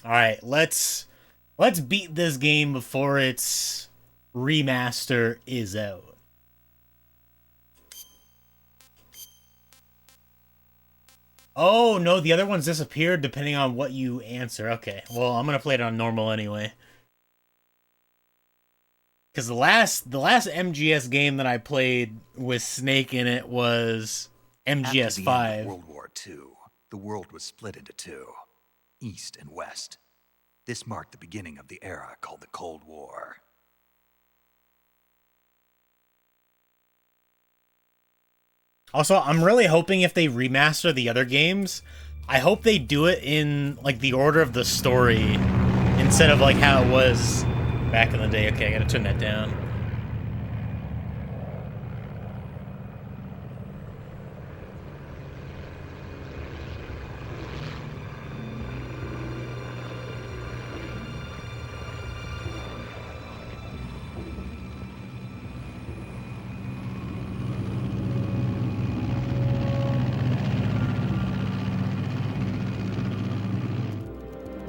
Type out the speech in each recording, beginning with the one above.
All right, let's beat this game before its remaster is out. Oh no, the other ones disappeared depending on what you answer. Okay, well I'm gonna play it on normal anyway. Because the last MGS game that I played with Snake in it was MGS After the end of 5. World War II, the world was split into two, East and West. This marked the beginning of the era called the Cold War. Also, I'm really hoping if they remaster the other games, I hope they do it in like the order of the story instead of like how it was back in the day. Okay, I gotta turn that down.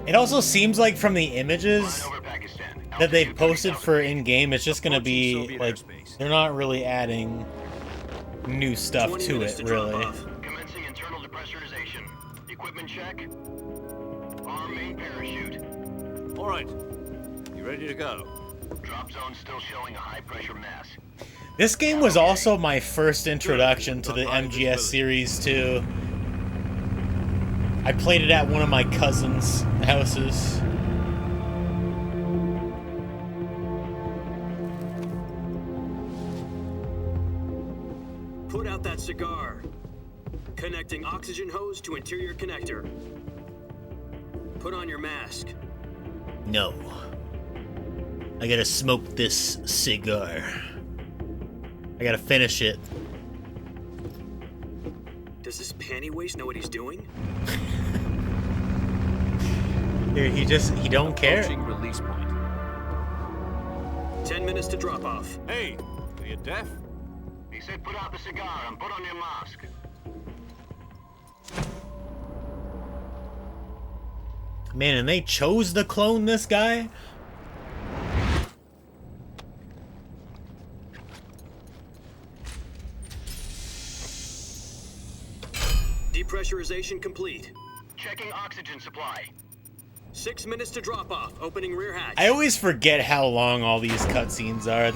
It also seems like from the images that they've posted for in-game, it's just gonna be like they're not really adding new stuff to it, really. Commencing internal depressurization. Equipment check. Arm main parachute. All right. You ready to go? Drop zone still showing a high pressure mass. This game was also my first introduction to the MGS series too. I played it at one of my cousin's houses. Put out that cigar. Connecting oxygen hose to interior connector. Put on your mask. No. I gotta smoke this cigar. I gotta finish it. Does this panty waste know what he's doing? Dude, he don't care. Approaching release point. 10 minutes to drop off. Hey, are you deaf? He said put out the cigar and put on your mask. Man, and they chose to clone this guy? Depressurization complete. Checking oxygen supply. 6 minutes to drop off. Opening rear hatch. I always forget how long all these cutscenes are.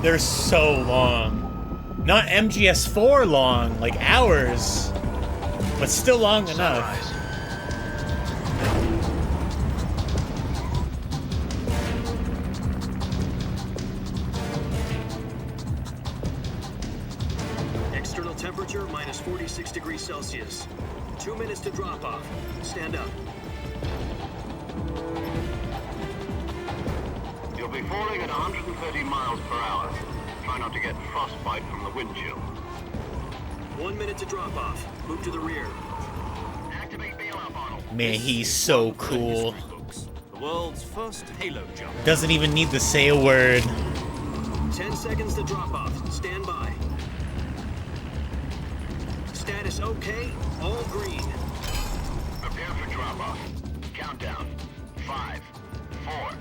They're so long. Not MGS4 long, like hours, but still long enough. Sunrise. External temperature minus 46 degrees Celsius. 2 minutes to drop off. Stand up. You'll be falling at 130 miles per hour. Try not to get frostbite from the wind chill. 1 minute to drop off. Move to the rear. Activate bailout bottle. Man, he's so cool. The world's first Halo jump. Doesn't even need to say a word. 10 seconds to drop off. Stand by. Status okay. All green. Prepare for drop off. Countdown. 5, 4,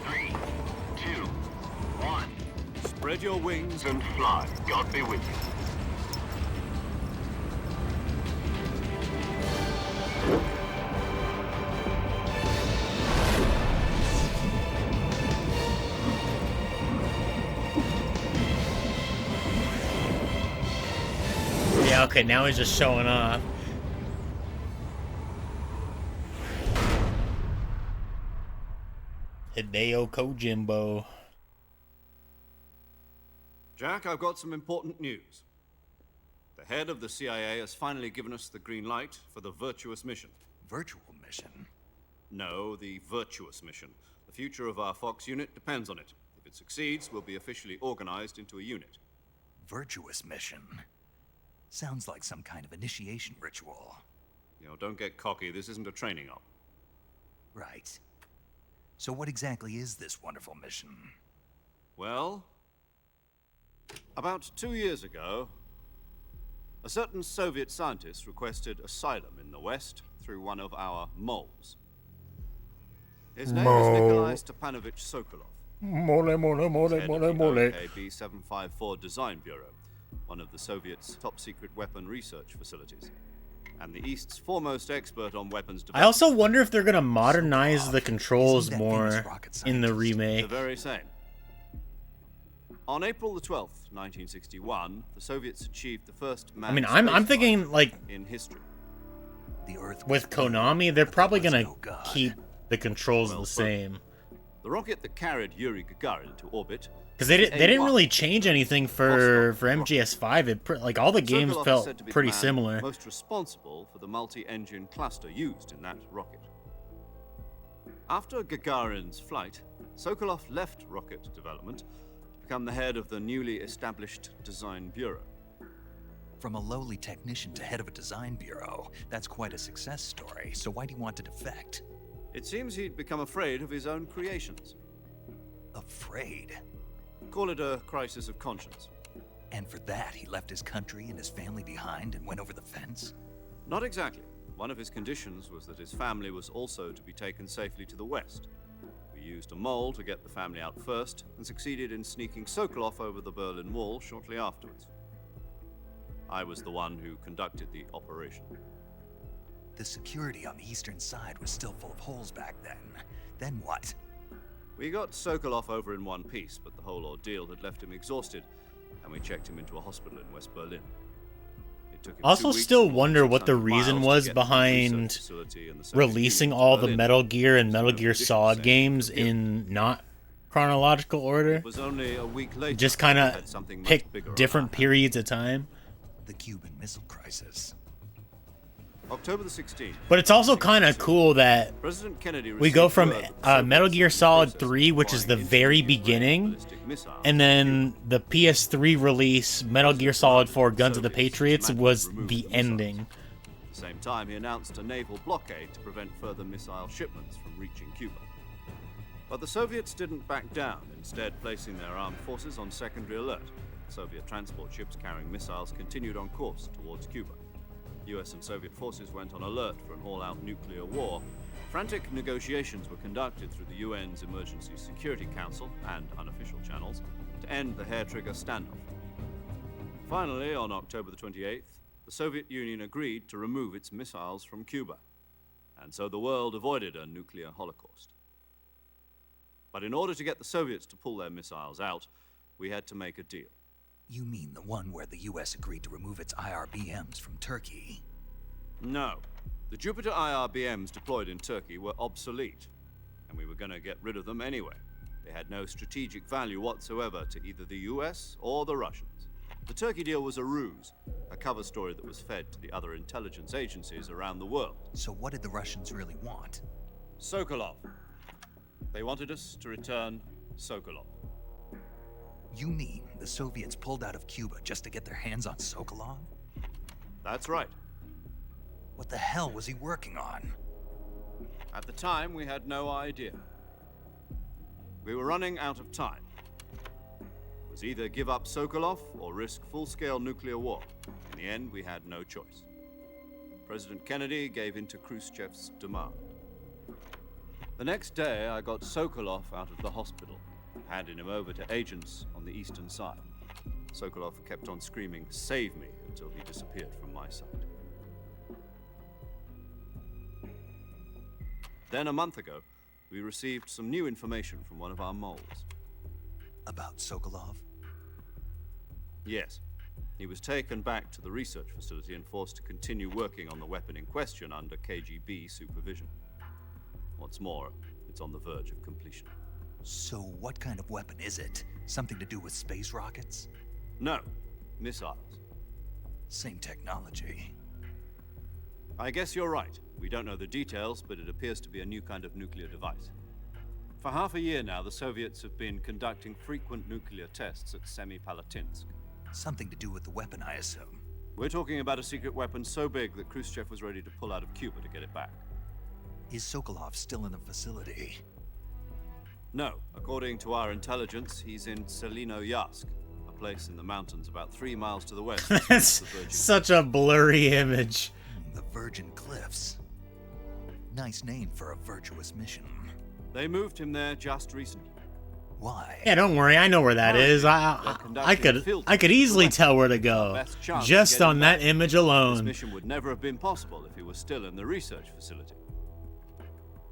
3, 2, 1. Spread your wings And fly. God be with you. Yeah, okay, now he's just showing off. Hideo Kojimbo. Jack, I've got some important news. The head of the CIA has finally given us the green light for the virtuous mission. Virtual mission? No, the virtuous mission. The future of our Fox unit depends on it. If it succeeds, we'll be officially organized into a unit. Virtuous mission? Sounds like some kind of initiation ritual. You know, don't get cocky. This isn't a training op. Right. So what exactly is this wonderful mission? Well, about 2 years ago, a certain Soviet scientist requested asylum in the West through one of our moles. His name is Nikolai Stepanovich Sokolov. Mole, mole, mole, Head mole, of the mole. OKB 754 Design Bureau, one of the Soviets' top-secret weapon research facilities, and the East's foremost expert on weapons I development. also wonder if they're gonna modernize the controls Isn't that more famous rocket in the scientist? remake. The very same. On April the 12th, 1961, the Soviets achieved the first I mean, manned I'm spaceflight thinking like in history. The Earth with was blue, Konami, they're but there probably was gonna no God. keep the controls Well the put. same. The rocket that carried Yuri Gagarin to orbit, Because they didn't A1, really change anything for MGS5. Like all the games Sokolov is felt said to be the pretty man similar. most responsible for the multi-engine cluster used in that rocket. After Gagarin's flight, Sokolov left rocket development to become the head of the newly established Design Bureau. From a lowly technician to head of a design bureau, that's quite a success story. So why do you want to defect? It seems he'd become afraid of his own creations. Afraid. Call it a crisis of conscience. And for that, he left his country and his family behind and went over the fence? Not exactly. One of his conditions was that his family was also to be taken safely to the west. We used a mole to get the family out first and succeeded in sneaking Sokolov over the Berlin Wall shortly afterwards. I was the one who conducted the operation. The security on the eastern side was still full of holes back then. Then what? We got Sokolov over in one piece, but the whole ordeal had left him exhausted, and we checked him into a hospital in West Berlin. It took him 2 Also, weeks still and wonder what the 600 reason miles to was get from the behind research facility in the Soviet releasing Union to all the Berlin. Metal Gear and Some Metal of the Gear additional Solid saying games to give. in not chronological order. It was only a week later. Just kind we of had something much pick bigger on different our hands. periods of time. The Cuban Missile Crisis. October the 16th. But it's also kind of cool that President Kennedy we go received from word that the Metal Soviets Gear were in the Solid process of 3, which is the deploying very intermediate-range beginning, ballistic missiles and then the PS3 release, Metal Gear Solid 4 Guns of the Soviets Patriots, dismantled was and removed the missiles. ending. At the same time, he announced a naval blockade to prevent further missile shipments from reaching Cuba. But the Soviets didn't back down, instead placing their armed forces on secondary alert. Soviet transport ships carrying missiles continued on course towards Cuba. US and Soviet forces went on alert for an all-out nuclear war. Frantic negotiations were conducted through the UN's Emergency Security Council and unofficial channels to end the hair-trigger standoff. Finally, on October the 28th, the Soviet Union agreed to remove its missiles from Cuba, and so the world avoided a nuclear holocaust. But in order to get the Soviets to pull their missiles out, we had to make a deal. You mean the one where the US agreed to remove its IRBMs from Turkey? No. The Jupiter IRBMs deployed in Turkey were obsolete, and we were going to get rid of them anyway. They had no strategic value whatsoever to either the US or the Russians. The Turkey deal was a ruse, a cover story that was fed to the other intelligence agencies around the world. So what did the Russians really want? Sokolov. They wanted us to return Sokolov. You mean the Soviets pulled out of Cuba just to get their hands on Sokolov? That's right. What the hell was he working on? At the time, we had no idea. We were running out of time. It was either give up Sokolov or risk full-scale nuclear war. In the end, we had no choice. President Kennedy gave in to Khrushchev's demand. The next day, I got Sokolov out of the hospital, handing him over to agents on the eastern side. Sokolov kept on screaming, "Save me," until he disappeared from my sight. Then, a month ago, we received some new information from one of our moles. About Sokolov? Yes. He was taken back to the research facility and forced to continue working on the weapon in question under KGB supervision. What's more, it's on the verge of completion. So what kind of weapon is it? Something to do with space rockets? No, missiles. Same technology. I guess you're right. We don't know the details, but it appears to be a new kind of nuclear device. For half a year now, the Soviets have been conducting frequent nuclear tests at Semipalatinsk. Something to do with the weapon, I assume. We're talking about a secret weapon so big that Khrushchev was ready to pull out of Cuba to get it back. Is Sokolov still in the facility? No, according to our intelligence, he's in Selinoyarsk, a place in the mountains about 3 miles to the west. of That's the Virgin such a blurry image. The Virgin Cliffs. Nice name for a virtuous mission. They moved him there just recently. Why? Yeah, don't worry. I know where that is. I could easily tell where to go just on that image This alone. mission would never have been possible if he was still in the research facility.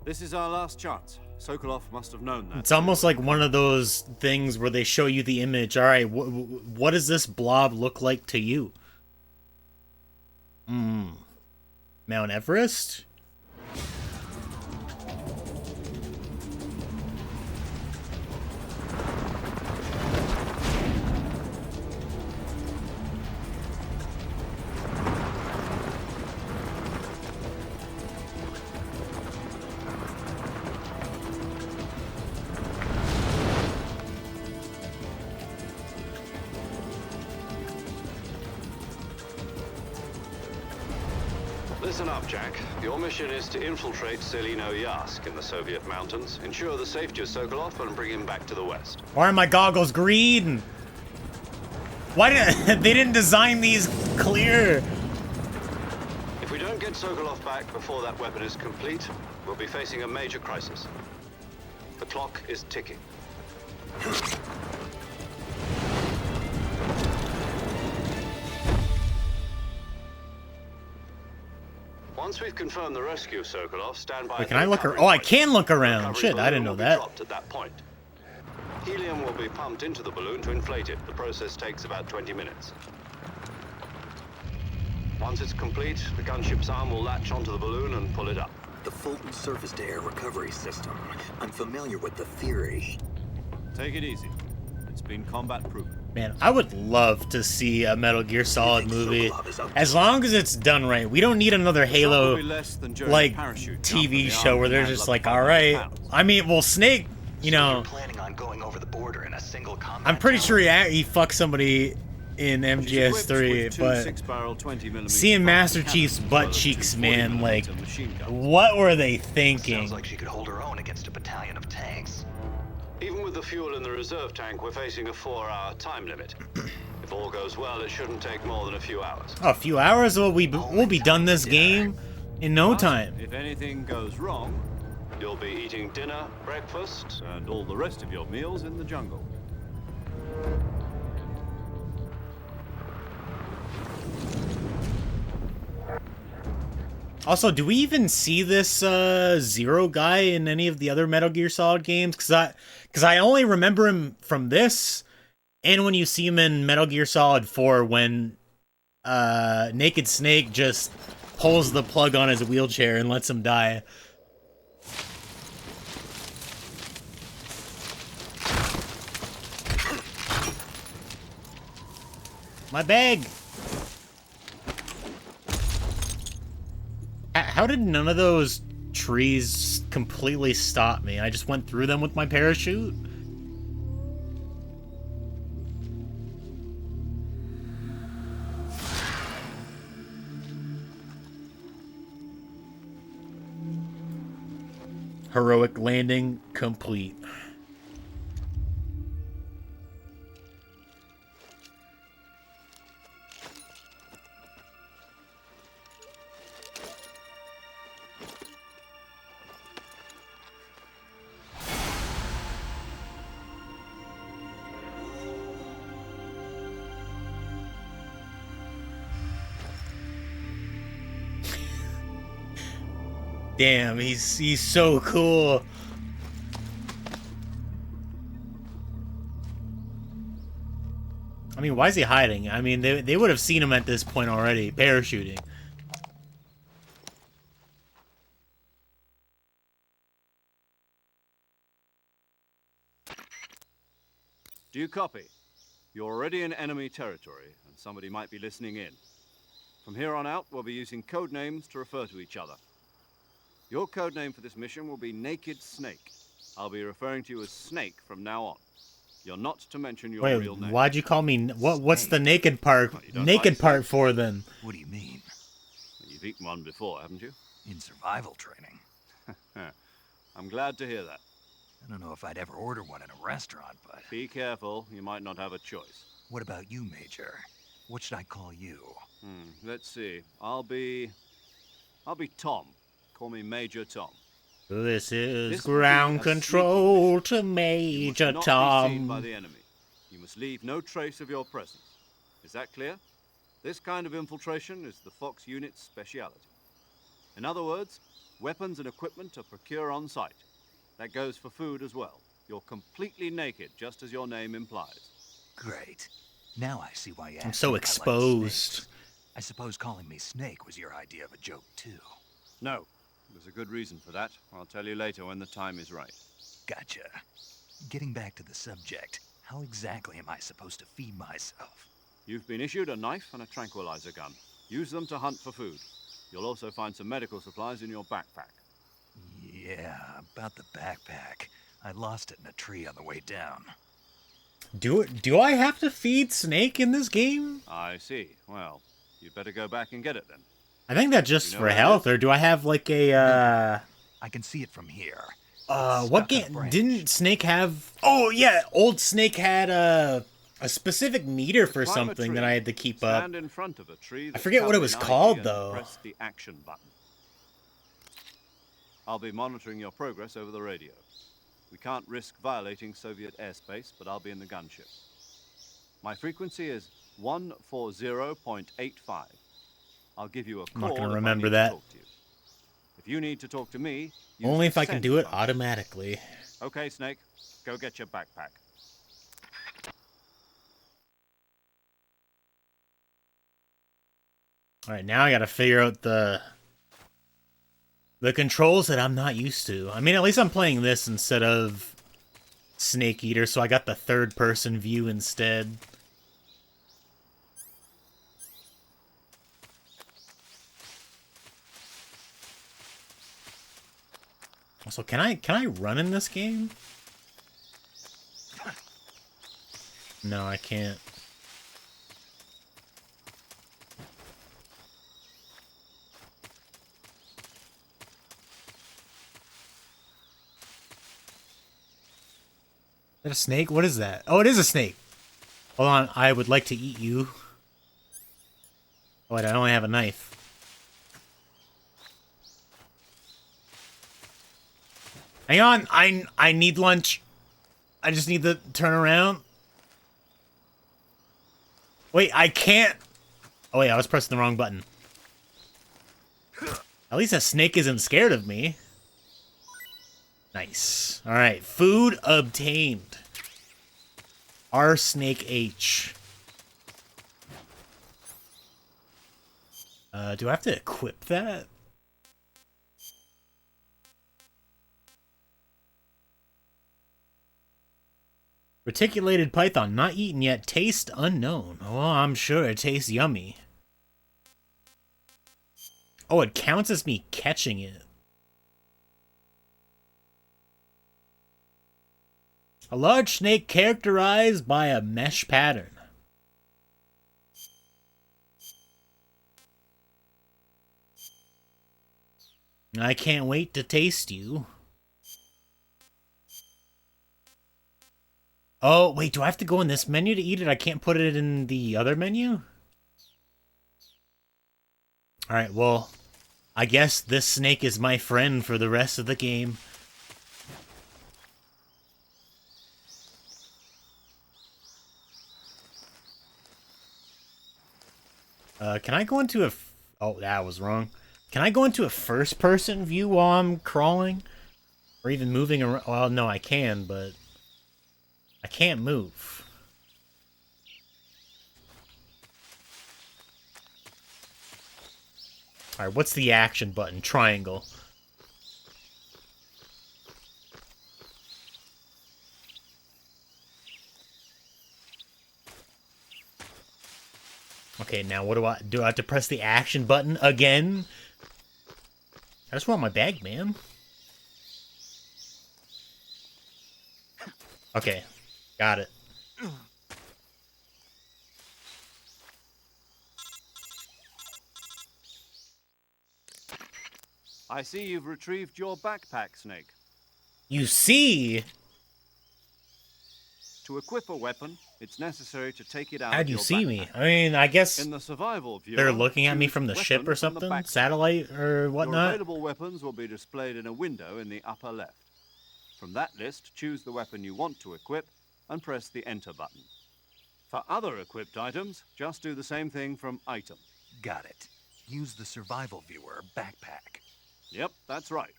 This is our last chance. Sokolov must have known that. It's almost like one of those things where they show you the image. All right, what does this blob look like to you? Mount Everest? Listen up, Jack. Your mission is to infiltrate Selino Yask in the Soviet mountains, ensure the safety of Sokolov, and bring him back to the West. Why are my goggles green? Why did they didn't design these clear? If we don't get Sokolov back before that weapon is complete, we'll be facing a major crisis. The clock is ticking. Once we've confirmed the rescue of Sokolov, stand by. Wait, can I look around? Oh, I can look around. Shit, I didn't know that. Dropped at that point. Helium will be pumped into the balloon to inflate it. The process takes about 20 minutes. Once it's complete, the gunship's arm will latch onto the balloon and pull it up. The Fulton surface-to-air recovery system. I'm familiar with the theory. Take it easy. It's been combat-proven. Man, I would love to see a Metal Gear Solid movie, as long as it's done right. We don't need another Halo, like, TV show where they're just like, all right. I mean, well, Snake, you know, Planning on going over the border in a single combat I'm pretty sure he fucked somebody in MGS3, but seeing Master Chief's butt cheeks, man, like, what were they thinking? Sounds like she could hold her own against a battalion of tanks. Even with the fuel in the reserve tank, we're facing a 4-hour time limit. If all goes well, it shouldn't take more than a few hours. Oh, a few hours? We'll be done this game in no time. If anything goes wrong, You'll be eating dinner, breakfast, and all the rest of your meals in the jungle. Also, do we even see this Zero guy in any of the other Metal Gear Solid games? Because I only remember him from this, and when you see him in Metal Gear Solid 4 when Naked Snake just pulls the plug on his wheelchair and lets him die. My bag! How did none of those trees completely stop me? I just went through them with my parachute? Heroic landing complete. Damn, he's so cool. I mean, why is he hiding? I mean, they would have seen him at this point already, parachuting. Do you copy? You're already in enemy territory, and somebody might be listening in. From here on out, we'll be using code names to refer to each other. Your code name for this mission will be Naked Snake. I'll be referring to you as Snake from now on. You're not to mention your real name. Wait, why'd you call me? What's the naked part? Naked part for then? What do you mean? You've eaten one before, haven't you? In survival training. I'm glad to hear that. I don't know if I'd ever order one in a restaurant, but... Be careful, you might not have a choice. What about you, Major? What should I call you? Let's see. I'll be Tom. Call me Major Tom. This is This will be ground a sneaky control mission. to You Major must not be seen by Tom. the enemy. You must leave no trace of your presence. Is that clear? This kind of infiltration is the Fox unit's speciality. In other words, weapons and equipment are procured on site. That goes for food as well. You're completely naked, just as your name implies. Great. Now I see why you I'm asked so me if I liked exposed. snakes. I suppose calling me Snake was your idea of a joke, too. No, there's a good reason for that. I'll tell you later when the time is right. Gotcha. Getting back to the subject, how exactly am I supposed to feed myself? You've been issued a knife and a tranquilizer gun. Use them to hunt for food. You'll also find some medical supplies in your backpack. Yeah, about the backpack. I lost it in a tree on the way down. Do I have to feed Snake in this game? I see. Well, you'd better go back and get it then. I think that's just You know for where it health, is? or do I have like a I can see it from here. what Stuck on a game branch. didn't Snake have? Oh yeah, old Snake had a specific meter for Climb a something that tree, I had to keep up. Stand in front of a tree. that's forget what it covered was in called, ivy and though. Press the action button. I'll be monitoring your progress over the radio. We can't risk violating Soviet airspace, but I'll be in the gunship. My frequency is 140.85. I'll give you a I'm call not gonna if I remember need to that. talk to you. If you need to talk to me, use Only the if I can send do it function. automatically. Okay, Snake, go get your backpack. All right, now I gotta figure out the controls that I'm not used to. I mean, at least I'm playing this instead of Snake Eater, so I got the third-person view instead. Also, can I run in this game? No, I can't. Is that a snake? What is that? Oh, it is a snake. Hold on, I would like to eat you. Oh, wait, I only have a knife. Hang on, I need lunch. I just need to turn around. Wait, I can't. Oh wait, I was pressing the wrong button. At least a snake isn't scared of me. Nice. All right, food obtained. R Snake H. Do I have to equip that? Reticulated python, not eaten yet. Taste unknown. Oh, I'm sure it tastes yummy. Oh, it counts as me catching it. A large snake characterized by a mesh pattern. I can't wait to taste you. Oh, wait, do I have to go in this menu to eat it? I can't put it in the other menu? Alright, well, I guess this snake is my friend for the rest of the game. Can I go into a... Oh, that was wrong. Can I go into a first-person view while I'm crawling? Or even moving around? Well, no, I can, but... I can't move. Alright, what's the action button? Triangle. Okay, now what do I have to press the action button again? I just want my bag, man. Okay, got it. I see you've retrieved your backpack, Snake. You see? To equip a weapon, it's necessary to take it out How'd of you your see backpack. me? I mean, I guess In the survival viewer, they're looking at me choose from the ship weapon or from the something? backpack. Satellite or Your whatnot? available weapons will be displayed in a window in the upper left. From that list, choose the weapon you want to equip and press the Enter button. For other equipped items, just do the same thing from Item. Got it. Use the survival viewer backpack. Yep, that's right.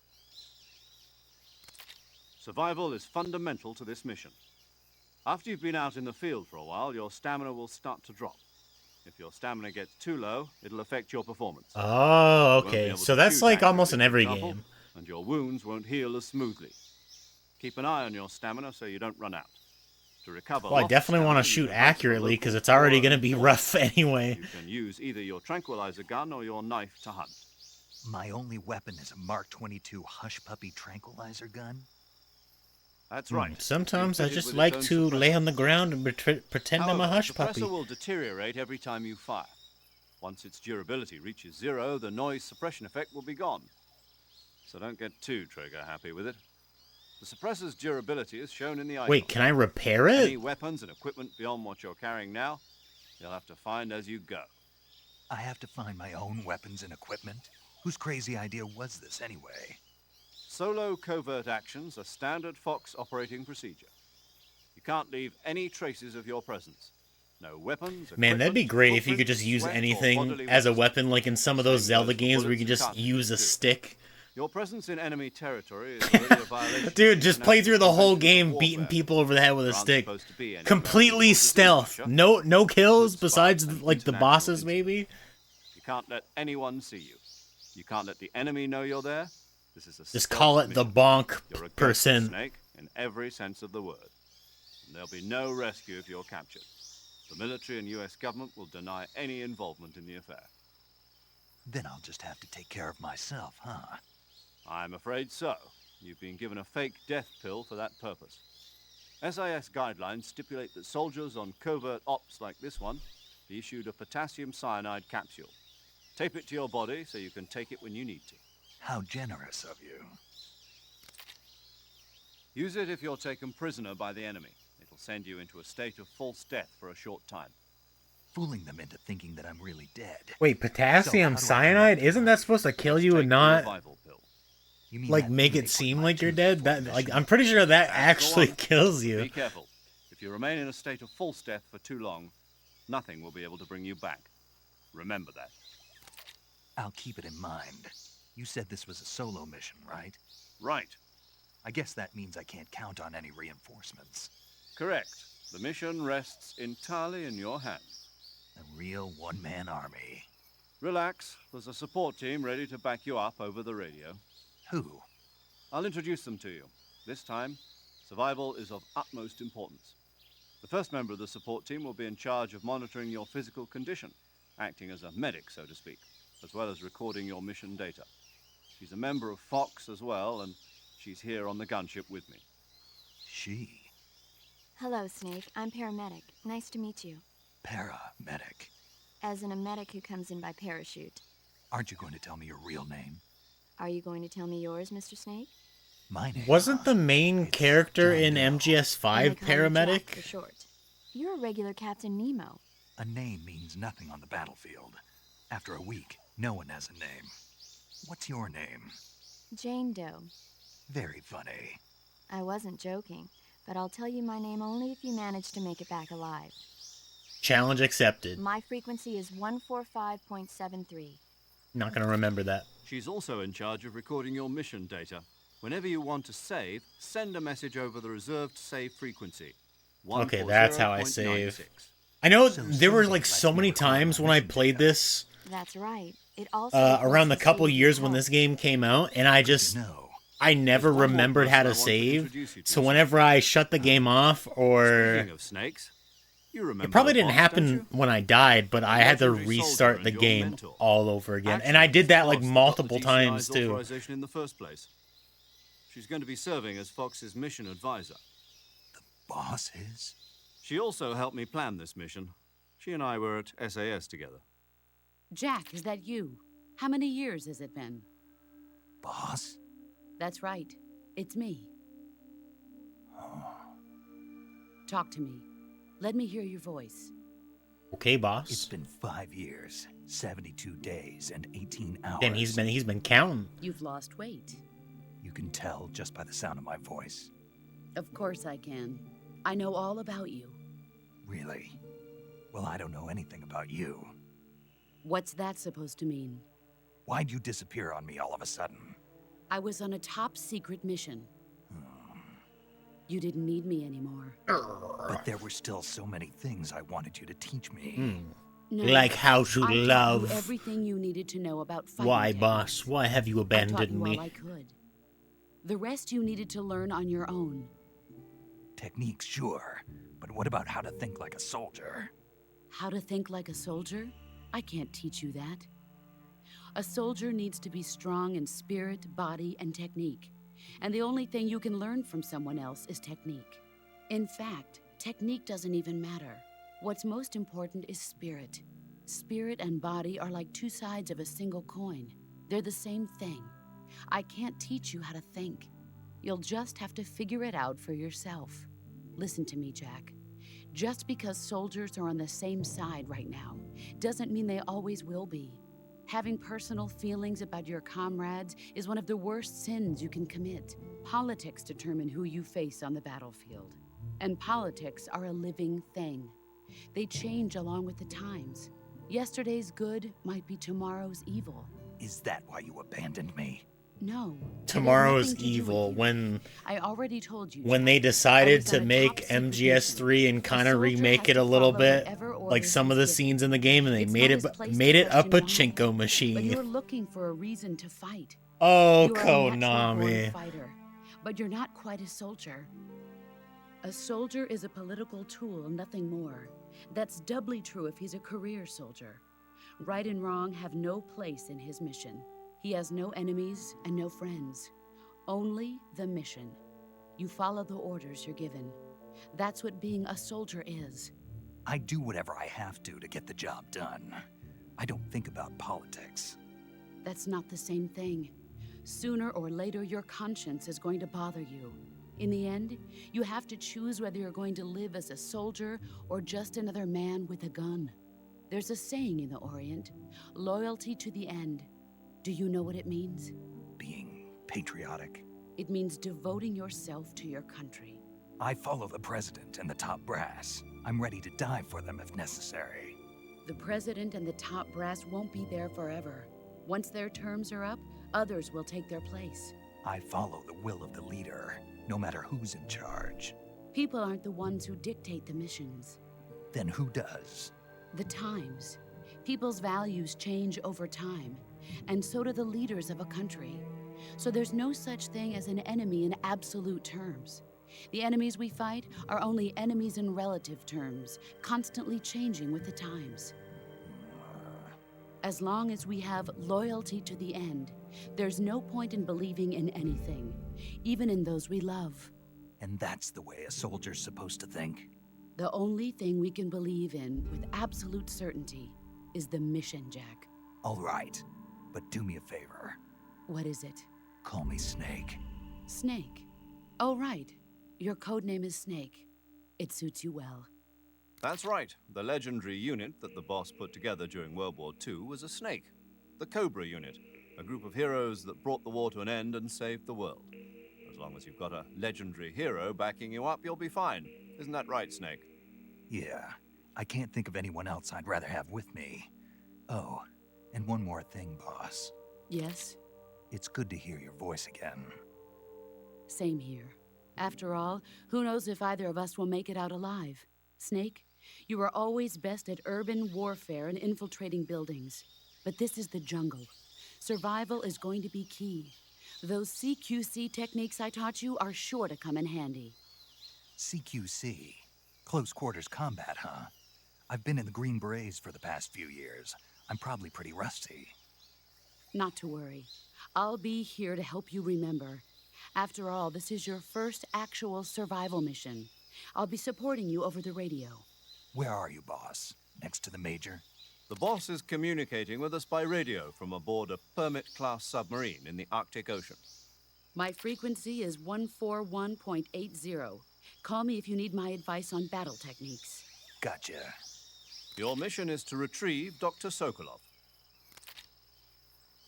Survival is fundamental to this mission. After you've been out in the field for a while, your stamina will start to drop. If your stamina gets too low, it'll affect your performance. Oh, You won't be okay. able So to that's shoot like almost accurately, in every for example, game. and your wounds won't heal as smoothly. Keep an eye on your stamina so you don't run out. To recover Well, I lost definitely want to stamina, you shoot can hunt for accurately local because it's already flora going to and be fauna. rough anyway. You can use either your tranquilizer gun or your knife to hunt. My only weapon is a Mark 22 Hush Puppy tranquilizer gun. That's right. Sometimes I Fitted just with like its to own lay suppressor. on the ground and pretend I'm However, a hush the puppy. suppressor will deteriorate every time you fire. Once its durability reaches 0, the noise suppression effect will be gone. So don't get too trigger happy with it. The suppressor's durability is shown in the icon. Wait, can I repair Any it? weapons and equipment beyond what you're carrying now, you'll have to find as you go. I have to find my own weapons and equipment? Whose crazy idea was this anyway? Solo covert actions are standard Fox operating procedure. You can't leave any traces of your presence. No weapons, Man, that'd be equipment, great if you could footprints, just use sweat, or anything bodily as a waste. weapon, like in some of those Same Zelda goes for games where you bullets can and just cartridges, use a too. stick. Your presence in enemy territory is already a violation. Dude, of just play through the whole international game beating warfare. people over the head with a There aren't stick. supposed to be any Completely American soldiers in stealth. Russia. No kills Good spy besides and like the international bosses incident. maybe. You can't let anyone see you. You can't let the enemy know you're there. This is a Just stealth call it the mission. bonk You're a ghost person. snake in every sense of the word. And there'll be no rescue if you're captured. The military and US government will deny any involvement in the affair. Then I'll just have to take care of myself, huh? I'm afraid so. You've been given a fake death pill for that purpose. SIS guidelines stipulate that soldiers on covert ops like this one be issued a potassium cyanide capsule. Tape it to your body so you can take it when you need to. How generous of you. Use it if you're taken prisoner by the enemy. It'll send you into a state of false death for a short time. Fooling them into thinking that I'm really dead. Wait, potassium cyanide? Isn't that supposed to kill you Take and the not revival pill. You mean like that make thing it they put seem my like you're tooth dead? before That the like mission? I'm pretty sure that Go actually on. kills you. Be careful. If you remain in a state of false death for too long, nothing will be able to bring you back. Remember that. I'll keep it in mind. You said this was a solo mission, right? Right. I guess that means I can't count on any reinforcements. Correct. The mission rests entirely in your hands. A real one-man army. Relax. There's a support team ready to back you up over the radio. Who? I'll introduce them to you. This time, survival is of utmost importance. The first member of the support team will be in charge of monitoring your physical condition, acting as a medic, so to speak, as well as recording your mission data. She's a member of Fox as well, and she's here on the gunship with me. She. Hello, Snake. I'm paramedic. Nice to meet you. Paramedic. As in a medic who comes in by parachute. Aren't you going to tell me your real name? Are you going to tell me yours, Mr. Snake? My name. Wasn't the main It's character John in Doe. MGS5 They call you Jack paramedic? for short. You're a regular Captain Nemo. A name means nothing on the battlefield. After a week, no one has a name. What's your name? Jane Doe. Very funny. I wasn't joking, but I'll tell you my name only if you manage to make it back alive. Challenge accepted. My frequency is 145.73. Not gonna remember that. She's also in charge of recording your mission data. Whenever you want to save, send a message over the reserved save frequency. Okay, that's how I save. 140.96. I know So there were Susan like lets so me many record times my when I mission played data. this That's right. It also around the records couple saved years when home. this game came out, and I just No. I never There's one more remembered how person to I want to save. introduce you to, So sir. whenever I shut the game off, or Speaking of snakes, you remember it probably the didn't boss, happen don't you? when I died, but I had to Legendary soldier restart and the your game mentor. all over again, and Actually, I did it's that like Fox that got the multiple DCI's times too. authorization in the first place. She's going to be serving as Fox's mission advisor. Boss is? She also helped me plan this mission. She and I were at SAS together. Jack, is that you? How many years has it been? Boss? That's right. It's me. Talk to me. Let me hear your voice. Okay, boss. It's been 5 years, 72 days, and 18 hours. Then he's been counting. You've lost weight. You can tell just by the sound of my voice. Of course I can. I know all about you. Really? Well, I don't know anything about you. What's that supposed to mean? Why'd you disappear on me all of a sudden? I was on a top-secret mission. You didn't need me anymore. But there were still so many things I wanted you to teach me. No, Like how to I taught you love. everything you needed to know about fighting Why, techniques. boss? Why have you I taught abandoned you me? all I could. The rest you needed to learn on your own. Techniques, sure. But what about how to think like a soldier? How to think like a soldier? I can't teach you that. A soldier needs to be strong in spirit, body, and technique. And the only thing you can learn from someone else is technique. In fact, technique doesn't even matter. What's most important is spirit. Spirit and body are like two sides of a single coin. They're the same thing. I can't teach you how to think. You'll just have to figure it out for yourself. Listen to me, Jack. Just because soldiers are on the same side right now doesn't mean they always will be. Having personal feelings about your comrades is one of the worst sins you can commit. Politics determine who you face on the battlefield. And politics are a living thing. They change along with the times. Yesterday's good might be tomorrow's evil. Is that why you abandoned me? No. Tomorrow's evil. I already told you. When Jack. they decided I was to on a make top-secret MGS3 mission. and kind A of soldier remake has it a to little follow bit, whatever like orders some of he's the given. scenes in the game, and they It's made not his place it to a question pachinko why. But machine. you're looking for a reason to fight. Oh, You are a natural-born Konami. fighter, but you're not quite a soldier. A soldier is a political tool, nothing more. That's doubly true if he's a career soldier. Right and wrong have no place in his mission. He has no enemies and no friends. Only the mission. You follow the orders you're given. That's what being a soldier is. I do whatever I have to get the job done. I don't think about politics. That's not the same thing. Sooner or later, your conscience is going to bother you. In the end, you have to choose whether you're going to live as a soldier or just another man with a gun. There's a saying in the Orient, loyalty to the end. Do you know what it means? Being patriotic. It means devoting yourself to your country. I follow the president and the top brass. I'm ready to die for them if necessary. The president and the top brass won't be there forever. Once their terms are up, others will take their place. I follow the will of the leader, no matter who's in charge. People aren't the ones who dictate the missions. Then who does? The times. People's values change over time, and so do the leaders of a country. So there's no such thing as an enemy in absolute terms. The enemies we fight are only enemies in relative terms, constantly changing with the times. As long as we have loyalty to the end, there's no point in believing in anything, even in those we love. And that's the way a soldier's supposed to think? The only thing we can believe in with absolute certainty is the mission, Jack. All right, but do me a favor. What is it? Call me Snake. Snake. Oh, right. Your codename is Snake. It suits you well. That's right. The legendary unit that the boss put together during World War II was a snake. The Cobra unit, a group of heroes that brought the war to an end and saved the world. As long as you've got a legendary hero backing you up, you'll be fine. Isn't that right, Snake? Yeah, I can't think of anyone else I'd rather have with me. Oh, and one more thing, boss. Yes? It's good to hear your voice again. Same here. After all, who knows if either of us will make it out alive? Snake, you are always best at urban warfare and infiltrating buildings. But this is the jungle. Survival is going to be key. Those CQC techniques I taught you are sure to come in handy. CQC? Close quarters combat, huh? I've been in the Green Berets for the past few years. I'm probably pretty rusty. Not to worry. I'll be here to help you remember. After all, this is your first actual survival mission. I'll be supporting you over the radio. Where are you, boss? Next to the Major? The boss is communicating with us by radio from aboard a Permit-class submarine in the Arctic Ocean. My frequency is 141.80. Call me if you need my advice on battle techniques. Gotcha. Your mission is to retrieve Dr. Sokolov.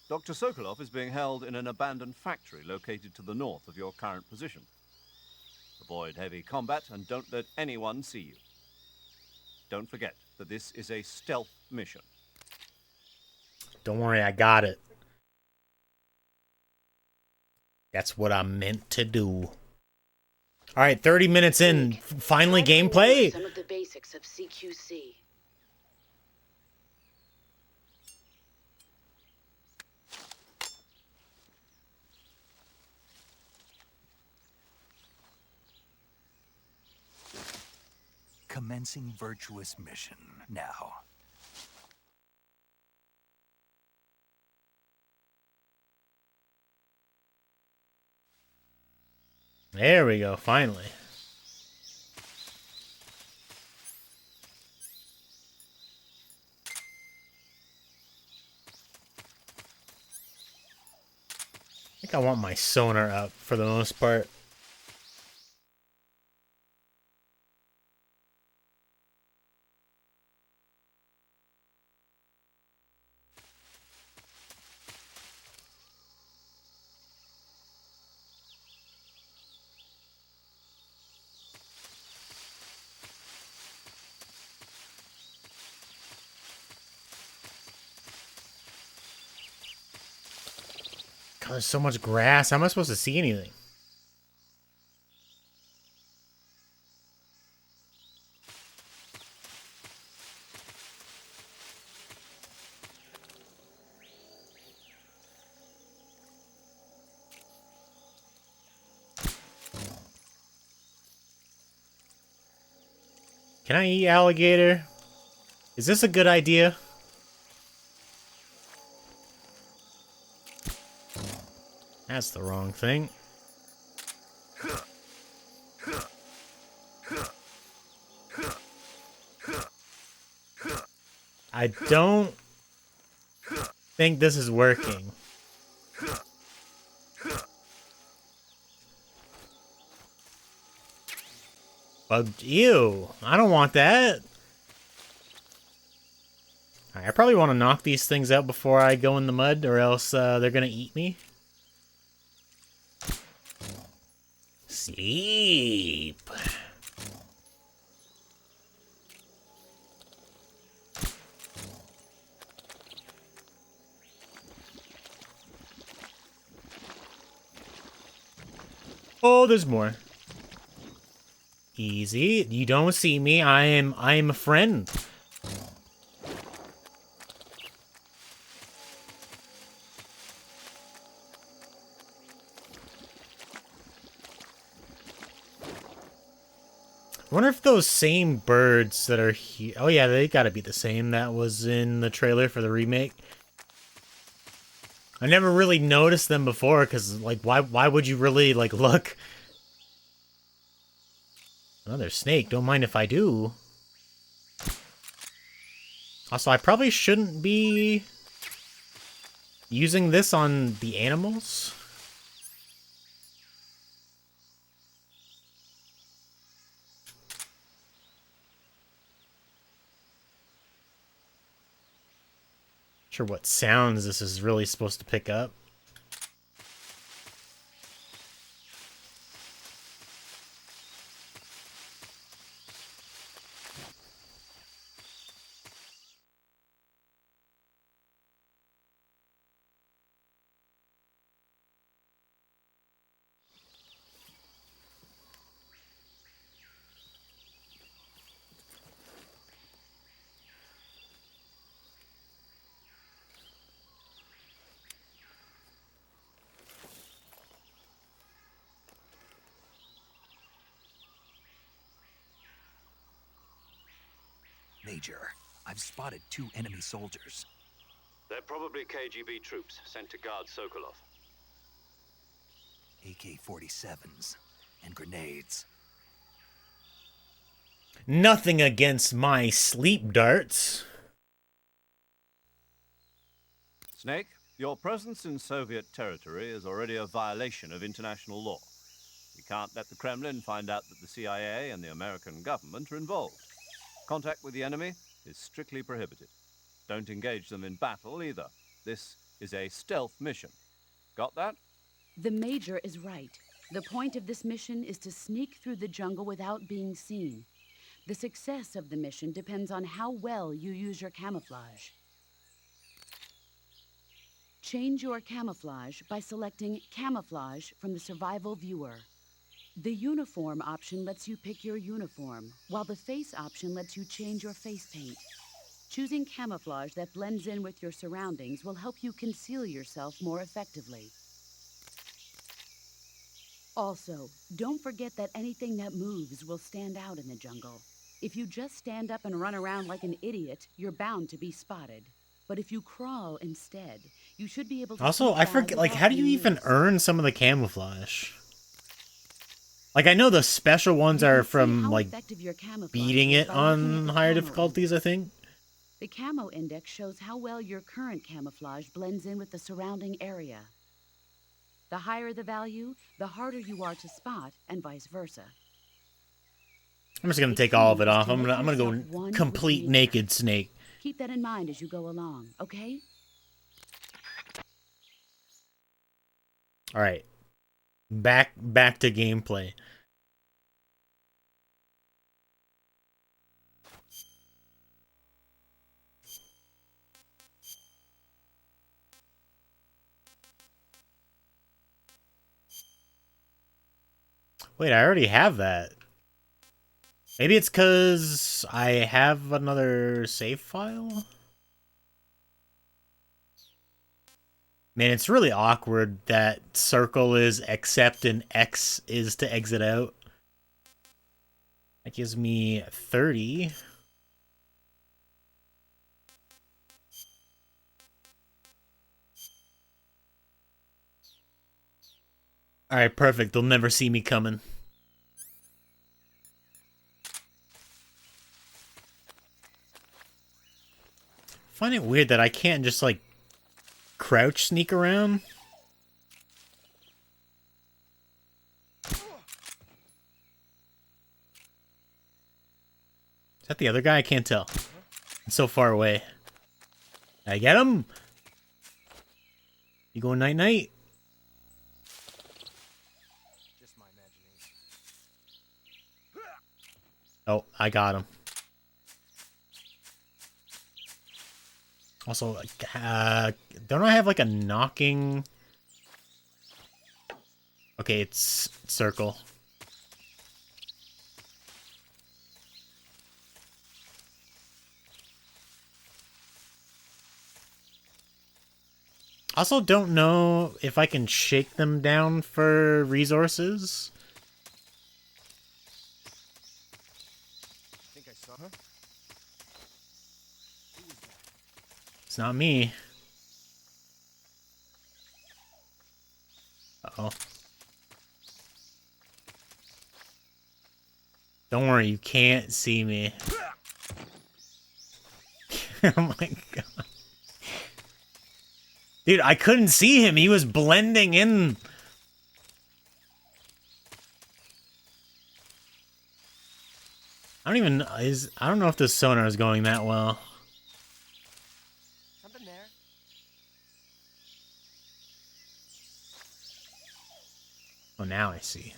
Dr. Sokolov is being held in an abandoned factory located to the north of your current position. Avoid heavy combat and don't let anyone see you. Don't forget that this is a stealth mission. Don't worry, I got it. That's what I meant to do. Alright, 30 minutes in. Finally gameplay? Some of the basics of CQC. Commencing virtuous mission now. There we go, finally. I think I want my sonar up for the most part. God, there's so much grass. How am I supposed to see anything? Can I eat alligator? Is this a good idea? That's the wrong thing. I don't think this is working. Ew, I don't want that. Alright, I probably want to knock these things out before I go in the mud, or else they're gonna eat me. Sleep. Oh, there's more. Easy. You don't see me. I am a friend. I wonder if those same birds that are here... Oh yeah, they gotta be the same that was in the trailer for the remake. I never really noticed them before, because, like, why would you really, like, look? Another snake, don't mind if I do. Also, I probably shouldn't be using this on the animals. Sure what sounds this is really supposed to pick up. Major, I've spotted 2 enemy soldiers. They're probably KGB troops sent to guard Sokolov. AK-47s and grenades. Nothing against my sleep darts. Snake, your presence in Soviet territory is already a violation of international law. We can't let the Kremlin find out that the CIA and the American government are involved. Contact with the enemy is strictly prohibited. Don't engage them in battle either. This is a stealth mission. Got that? The Major is right. The point of this mission is to sneak through the jungle without being seen. The success of the mission depends on how well you use your camouflage. Change your camouflage by selecting Camouflage from the Survival Viewer. The Uniform option lets you pick your uniform, while the Face option lets you change your face paint. Choosing camouflage that blends in with your surroundings will help you conceal yourself more effectively. Also, don't forget that anything that moves will stand out in the jungle. If you just stand up and run around like an idiot, you're bound to be spotted. But if you crawl instead, you should be able to Also, sneak I by forget, like, without how do you being even noticed. earn some of the camouflage? Like, I know the special ones You are can see from, how like, effective your camouflage beating is it by looking at on the higher camo difficulties, index. I think. The camo index shows how well your current camouflage blends in with the surrounding area. The higher the value, the harder you are to spot, and vice versa. I'm just gonna The take all of key it is off. to I'm make gonna go yourself one with complete nature. naked snake. Keep that in mind as you go along, okay? All right, back to gameplay. Wait, I already have that. Maybe it's because I have another save file? Man, it's really awkward that circle is accept and X is to exit out. That gives me 30. Alright, perfect. They'll never see me coming. I find it weird that I can't just, like, crouch sneak around. Is that the other guy? I can't tell. It's so far away. Did I get him? You going night-night? Just my imagination. Oh, I got him. Also, don't I have, like, a knocking... Okay, it's circle. Also, don't know if I can shake them down for resources. I think I saw her. Who was that? It's not me. Uh-oh. Don't worry, you can't see me. Oh my god. Dude, I couldn't see him. He was blending in. I don't know if the sonar is going that well. Something there. Oh, now I see.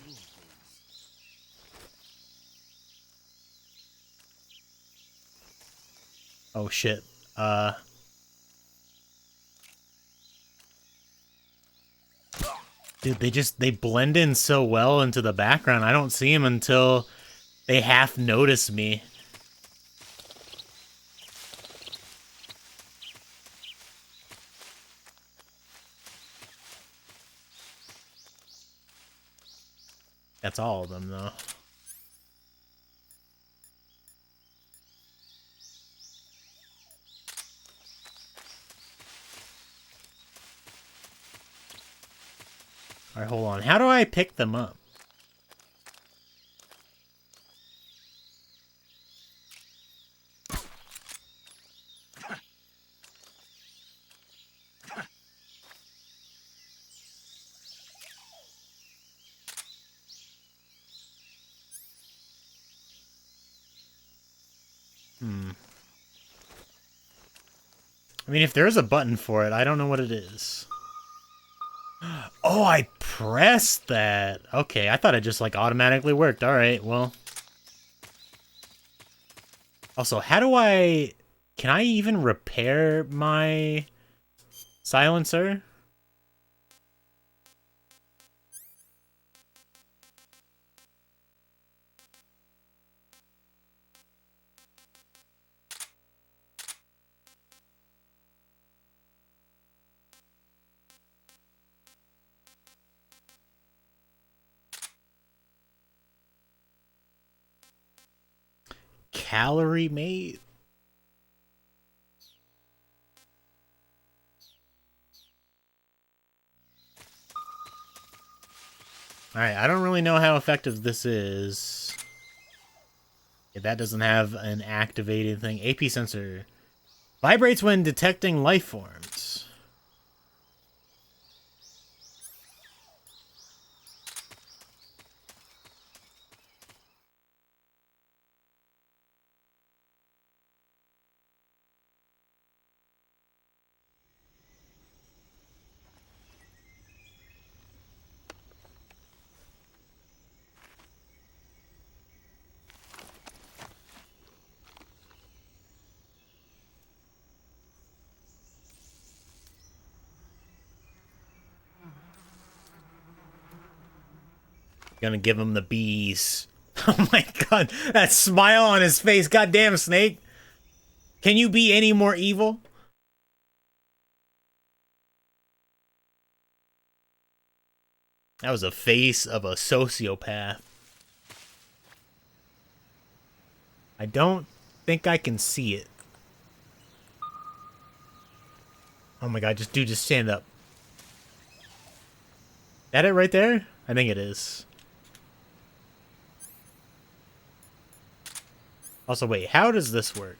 Oh shit. Dude, they blend in so well into the background. I don't see him until they half notice me. That's all of them, though. Alright, hold on. How do I pick them up? I mean, if there's a button for it, I don't know what it is. Oh, I pressed that. Okay, I thought it just, like, automatically worked. Alright, well. Also, how do I... Can I even repair my silencer? Calorie mate? Alright, I don't really know how effective this is. Yeah, that doesn't have an activated thing. AP sensor. Vibrates when detecting life forms. Gonna give him the bees. Oh my god, that smile on his face. Goddamn, Snake. Can you be any more evil? That was a face of a sociopath. I don't think I can see it. Oh my god, just stand up. That it right there? I think it is. Also, wait, how does this work?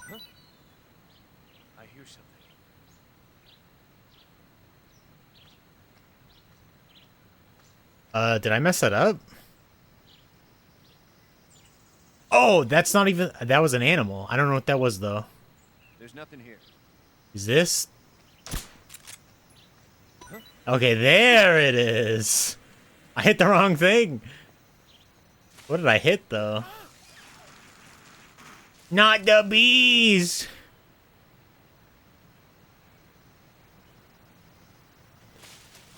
Huh? I hear something. Did I mess that up? Oh, that's not even... That was an animal. I don't know what that was, though. There's nothing here. Is this... Okay, there it is. I hit the wrong thing. What did I hit, though? Not the bees!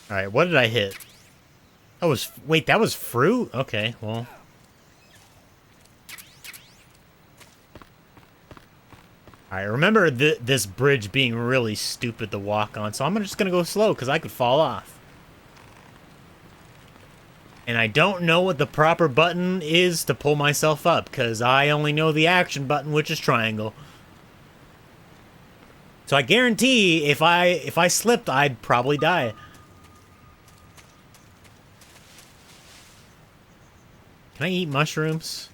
Alright, what did I hit? That was... Wait, that was fruit? Okay, well... Alright, remember this bridge being really stupid to walk on, so I'm just gonna go slow, because I could fall off. And I don't know what the proper button is to pull myself up, because I only know the action button, which is triangle. So I guarantee, if I slipped, I'd probably die. Can I eat mushrooms?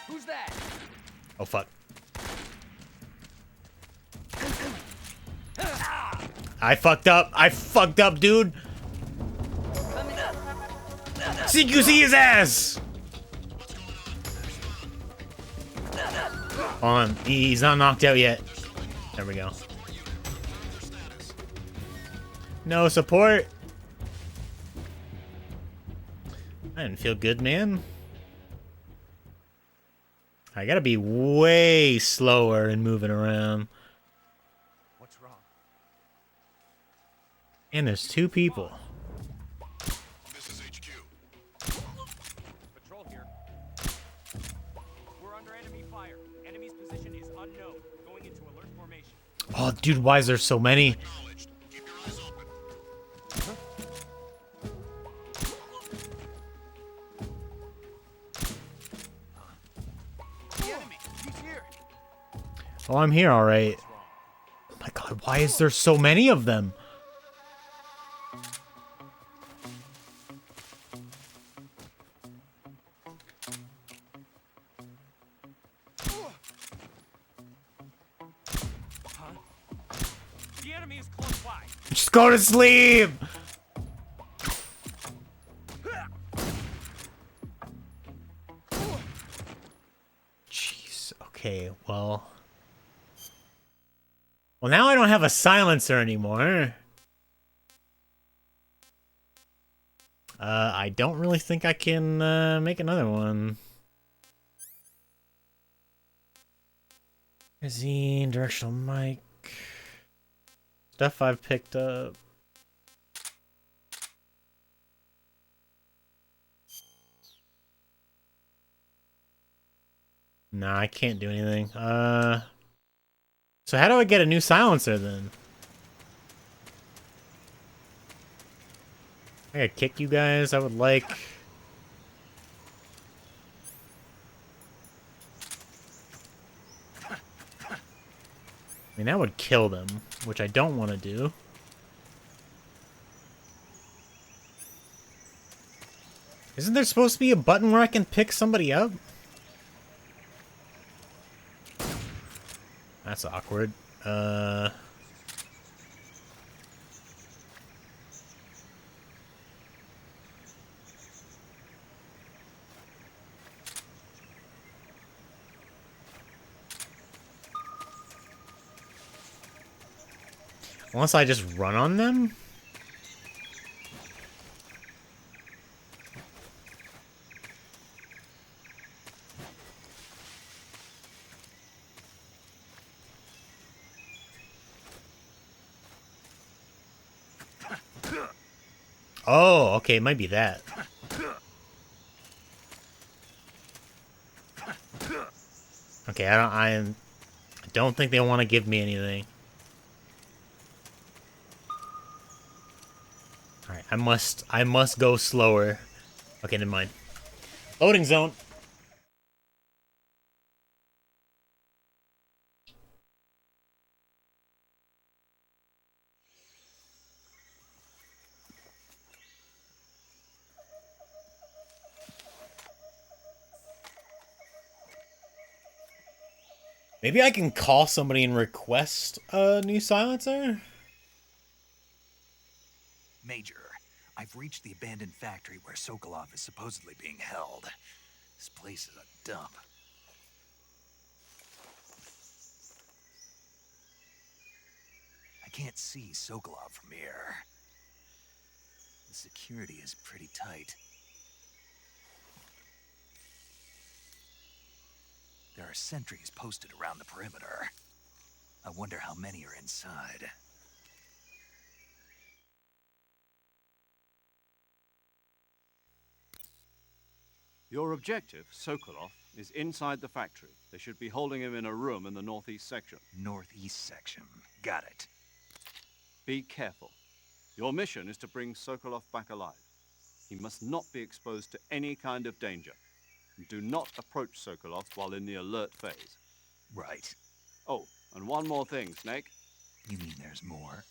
Who's that? Oh, fuck. I fucked up. I fucked up, dude. CQC his ass! Hold on. He's not knocked out yet. There we go. No support. I didn't feel good, man. I gotta be way slower in moving around. What's wrong? And there's two people. This is HQ. Patrol here. We're under enemy fire. Enemy's position is unknown. Going into alert formation. Oh, dude, why is there so many? Acknowledged. Keep your eyes open. The enemy! He's here! Oh, I'm here, all right. Oh my god, why is there so many of them? The enemy is close by. Just go to sleep! Jeez, okay, well... Well, now I don't have a silencer anymore. I don't really think I can, make another one. Magazine, directional mic... Stuff I've picked up. Nah, I can't do anything. So how do I get a new silencer then? I gotta kick you guys. I would like. I mean, that would kill them, which I don't want to do. Isn't there supposed to be a button where I can pick somebody up? That's awkward. Unless I just run on them? Oh, okay, it might be that. Okay, I don't think they want to give me anything. Alright, I must go slower. Okay, never mind. Loading zone. Maybe I can call somebody and request a new silencer? Major, I've reached the abandoned factory where Sokolov is supposedly being held. This place is a dump. I can't see Sokolov from here. The security is pretty tight. There are sentries posted around the perimeter. I wonder how many are inside. Your objective, Sokolov, is inside the factory. They should be holding him in a room in the northeast section. Northeast section. Got it. Be careful. Your mission is to bring Sokolov back alive. He must not be exposed to any kind of danger. Do not approach Sokolov while in the alert phase. Right. Oh, and one more thing, Snake. You mean there's more?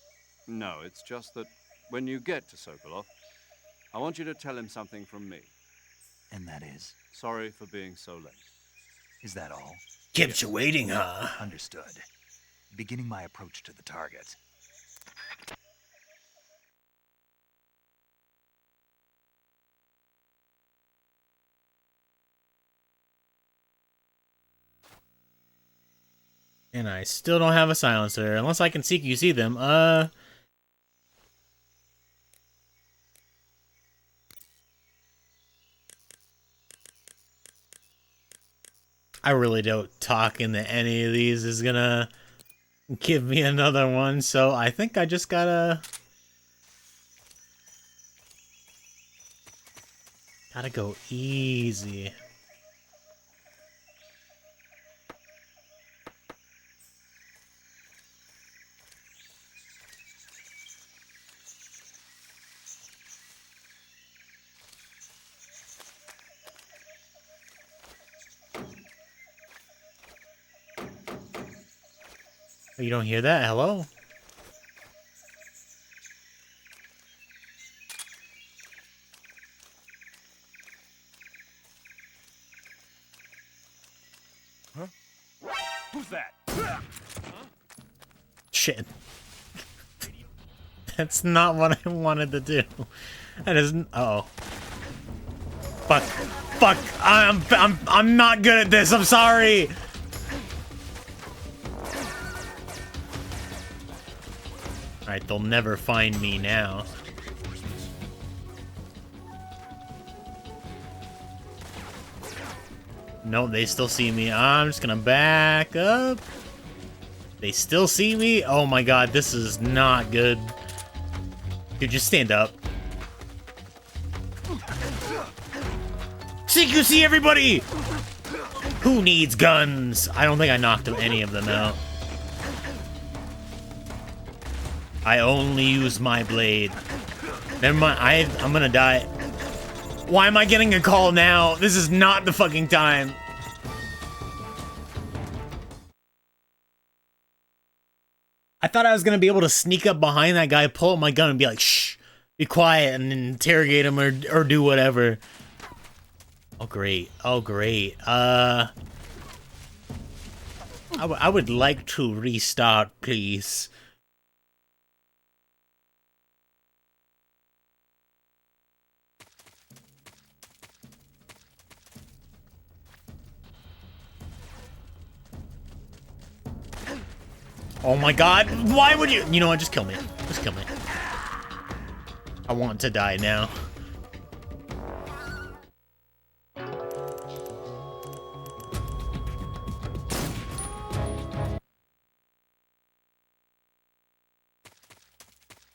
No, it's just that when you get to Sokolov, I want you to tell him something from me. And that is? Sorry for being so late. Is that all? Kept you waiting, huh? Understood. Beginning my approach to the target. And I still don't have a silencer, unless I can CQC them. I really don't talking that any of these is gonna give me another one, so I think I just gotta go easy. Oh, you don't hear that? Hello? Huh? Who's that? Huh? Shit. That's not what I wanted to do. That isn't. Uh oh. Fuck. Fuck. I'm not good at this. I'm sorry. Alright, they'll never find me now. No, they still see me. I'm just gonna back up. They still see me? Oh my god, this is not good. Dude, just stand up. CQC, everybody! Who needs guns? I don't think I knocked any of them out. I only use my blade. Never mind, I'm gonna die. Why am I getting a call now? This is not the fucking time. I thought I was gonna be able to sneak up behind that guy, pull out my gun, and be like, shh, be quiet, and interrogate him or do whatever. Oh, great. Oh, great. I would like to restart, please. Oh my god, why would you? You know what, just kill me. Just kill me. I want to die now.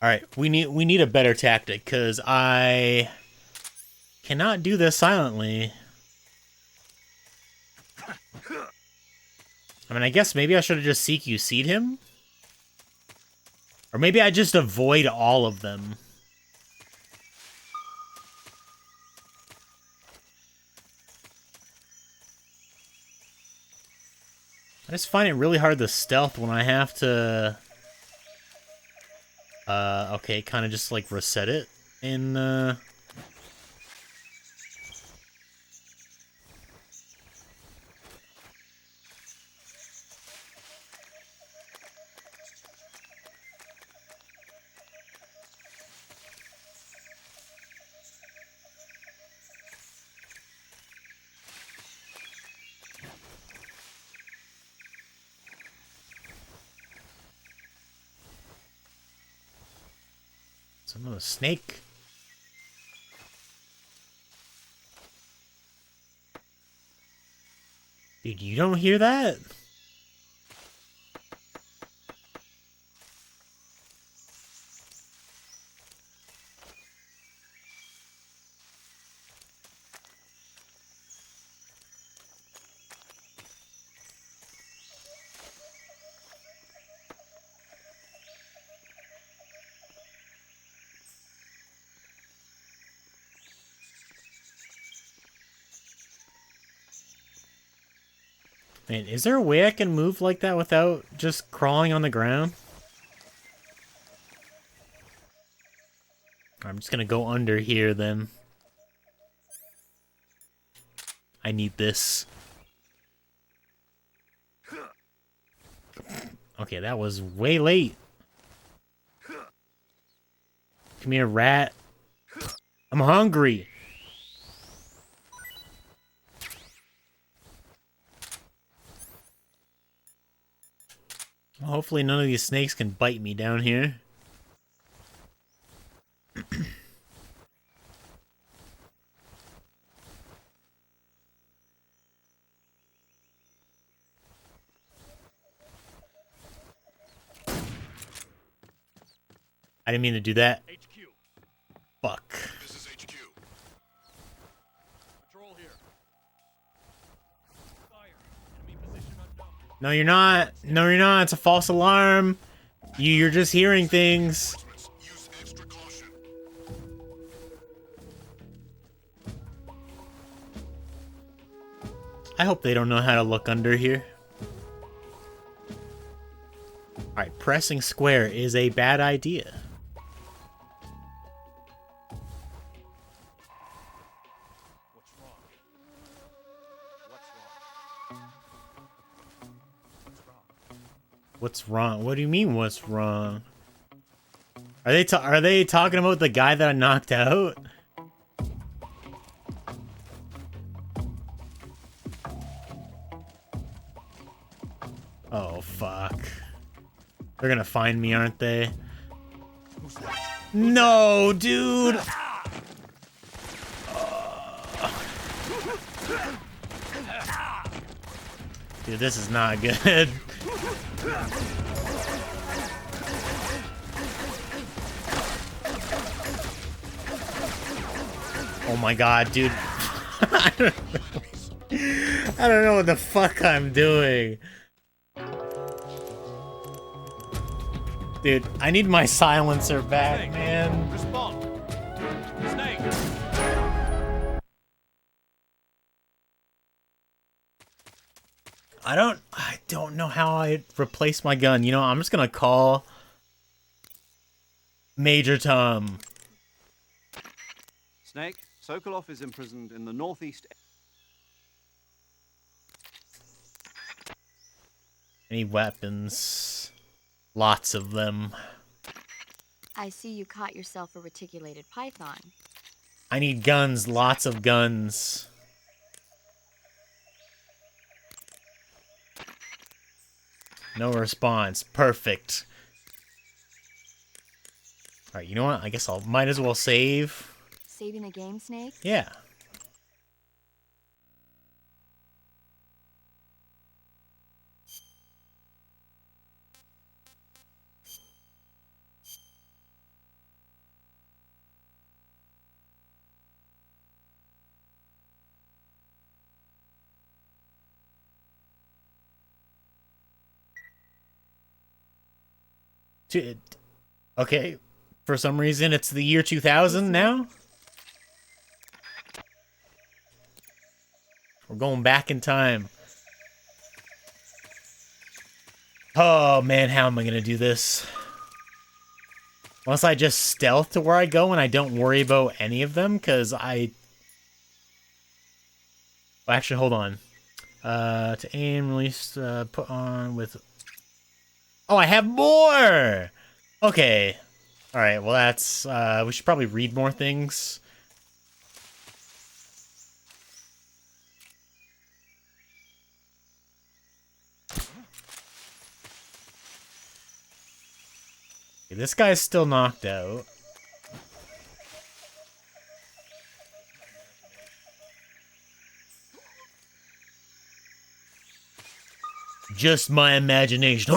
Alright, we need a better tactic, because I cannot do this silently. I mean, I guess maybe I should have just CQC'd him? Or maybe I just avoid all of them. I just find it really hard to stealth when I have to... okay, kind of just, like, reset it in, Another snake. Dude, you don't hear that? Man, is there a way I can move like that without just crawling on the ground? I'm just gonna go under here then. I need this. Okay, that was way late. Come here, rat. I'm hungry. Well, hopefully none of these snakes can bite me down here. I didn't mean to do that. HQ. Fuck. This is HQ. Patrol here. Fire. Enemy position unknown. No, you're not. No, you're not. It's a false alarm. You're just hearing things. Use extra caution. I hope they don't know how to look under here. Alright, pressing square is a bad idea. What's wrong? What's wrong? What's wrong? What's wrong? What do you mean, what's wrong? Are they talking about the guy that I knocked out? Oh fuck. They're gonna find me, aren't they? No, dude. Dude, this is not good. Oh my god, dude. I don't know what the fuck I'm doing. Dude, I need my silencer back, Snake, man. respond. Snake. I don't know how I replace my gun. You know, I'm just gonna call Major Tom. Snake, Sokolov is imprisoned in the northeast. Any weapons? Lots of them. I see you caught yourself a reticulated python. I need guns, lots of guns. No response. Perfect. Alright, you know what? I guess might as well save. Saving the game, Snake? Yeah. Okay. For some reason, it's the year 2000 now? We're going back in time. Oh, man, how am I going to do this? Unless I just stealth to where I go and I don't worry about any of them, because I... Well, actually, hold on. To aim, release, put on with... Oh, I have more! Okay. Alright, well that's... we should probably read more things. Okay, this guy's still knocked out. Just my imagination.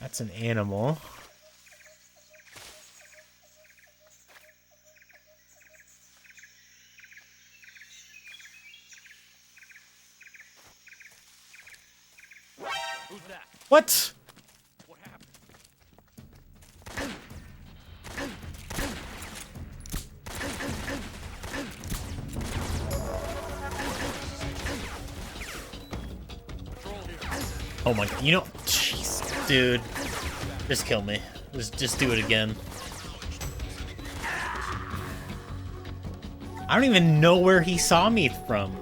That's an animal. Who's that? What? What happened? Patrol here. Oh my, you know, jeez, dude. Just kill me. Just do it again. I don't even know where he saw me from.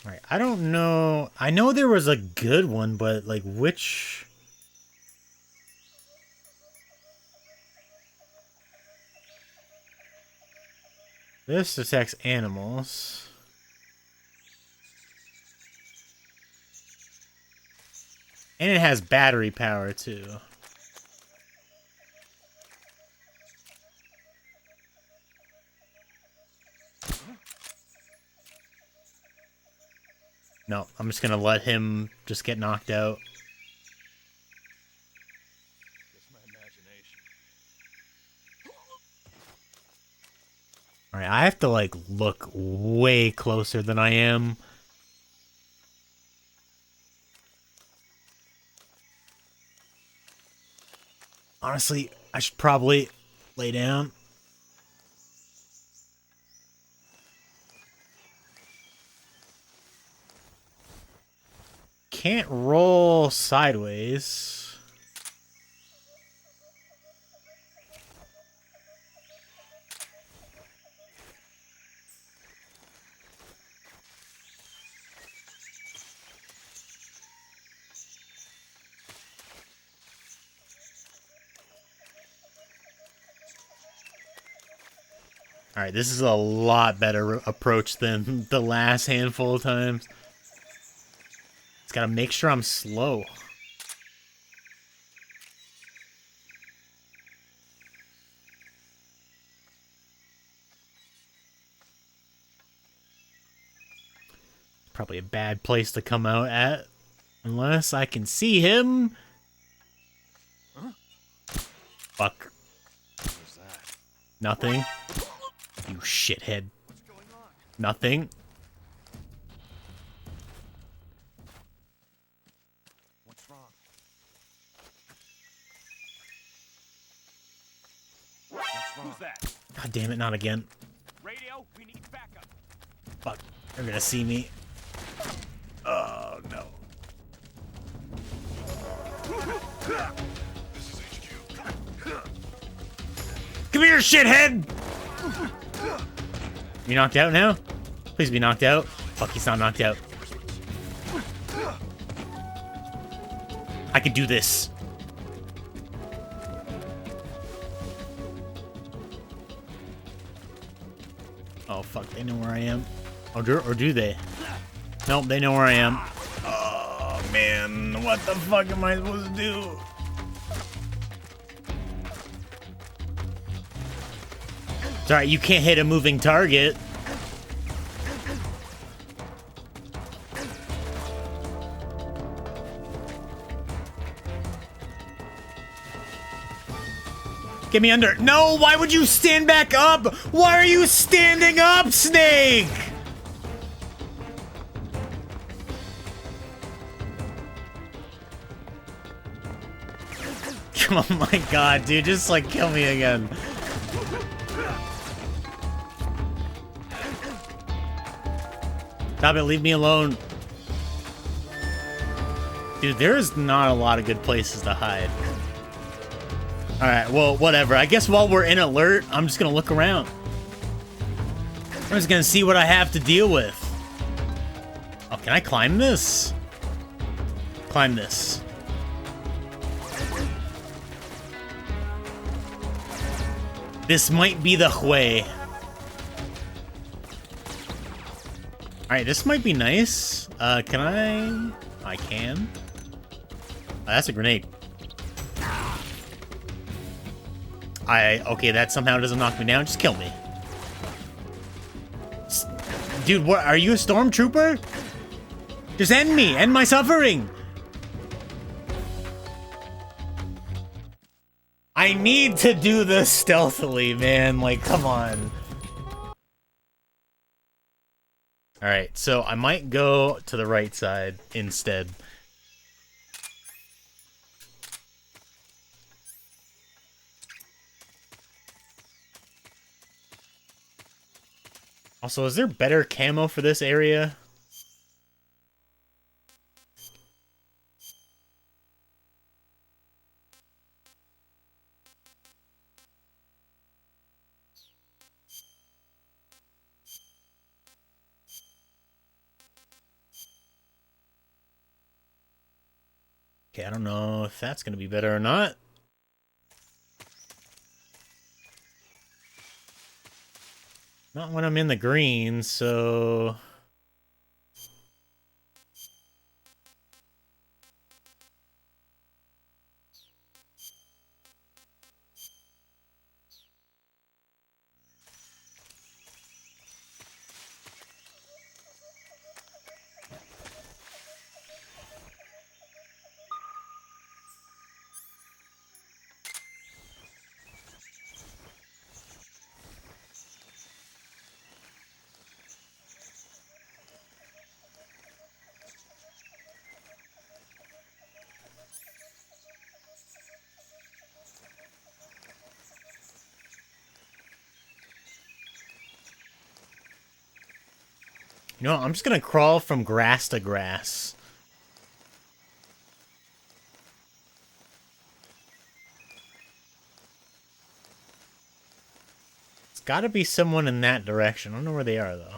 Alright, I don't know. I know there was a good one, but like which... This detects animals. And it has battery power too. No, I'm just gonna let him just get knocked out. Just my imagination. Alright, I have to like look way closer than I am. Honestly, I should probably lay down. Can't roll sideways. Alright, this is a lot better approach than the last handful of times. Just gotta make sure I'm slow. Probably a bad place to come out at. Unless I can see him. Fuck. Nothing. You shithead. Nothing. What's wrong? Who's that? God damn it, not again. Radio, we need backup. Fuck. They're gonna see me. Oh, no. This is HQ. Come here, shithead! You knocked out now? Please be knocked out. Fuck, he's not knocked out. I could do this. Oh, fuck, they know where I am. Or do they? Nope, they know where I am. Oh, man. What the fuck am I supposed to do? It's alright, you can't hit a moving target. Get me under. No, why would you stand back up? Why are you standing up, Snake? Oh my god, dude, just like kill me again. Stop it, leave me alone. Dude, there's not a lot of good places to hide. Alright, well, whatever. I guess while we're in alert, I'm just gonna look around. I'm just gonna see what I have to deal with. Oh, can I climb this? Climb this. This might be the way. Alright, this might be nice. Can I? I can. Oh, that's a grenade. Okay, that somehow doesn't knock me down. Just kill me. Dude, what? Are you a stormtrooper? Just end me. End my suffering. I need to do this stealthily, man. Like, come on. Alright, so I might go to the right side instead. Also, is there better camo for this area? Okay, I don't know if that's gonna be better or not. Not when I'm in the green, so... You know what? I'm just gonna crawl from grass to grass. It's gotta be someone in that direction. I don't know where they are, though.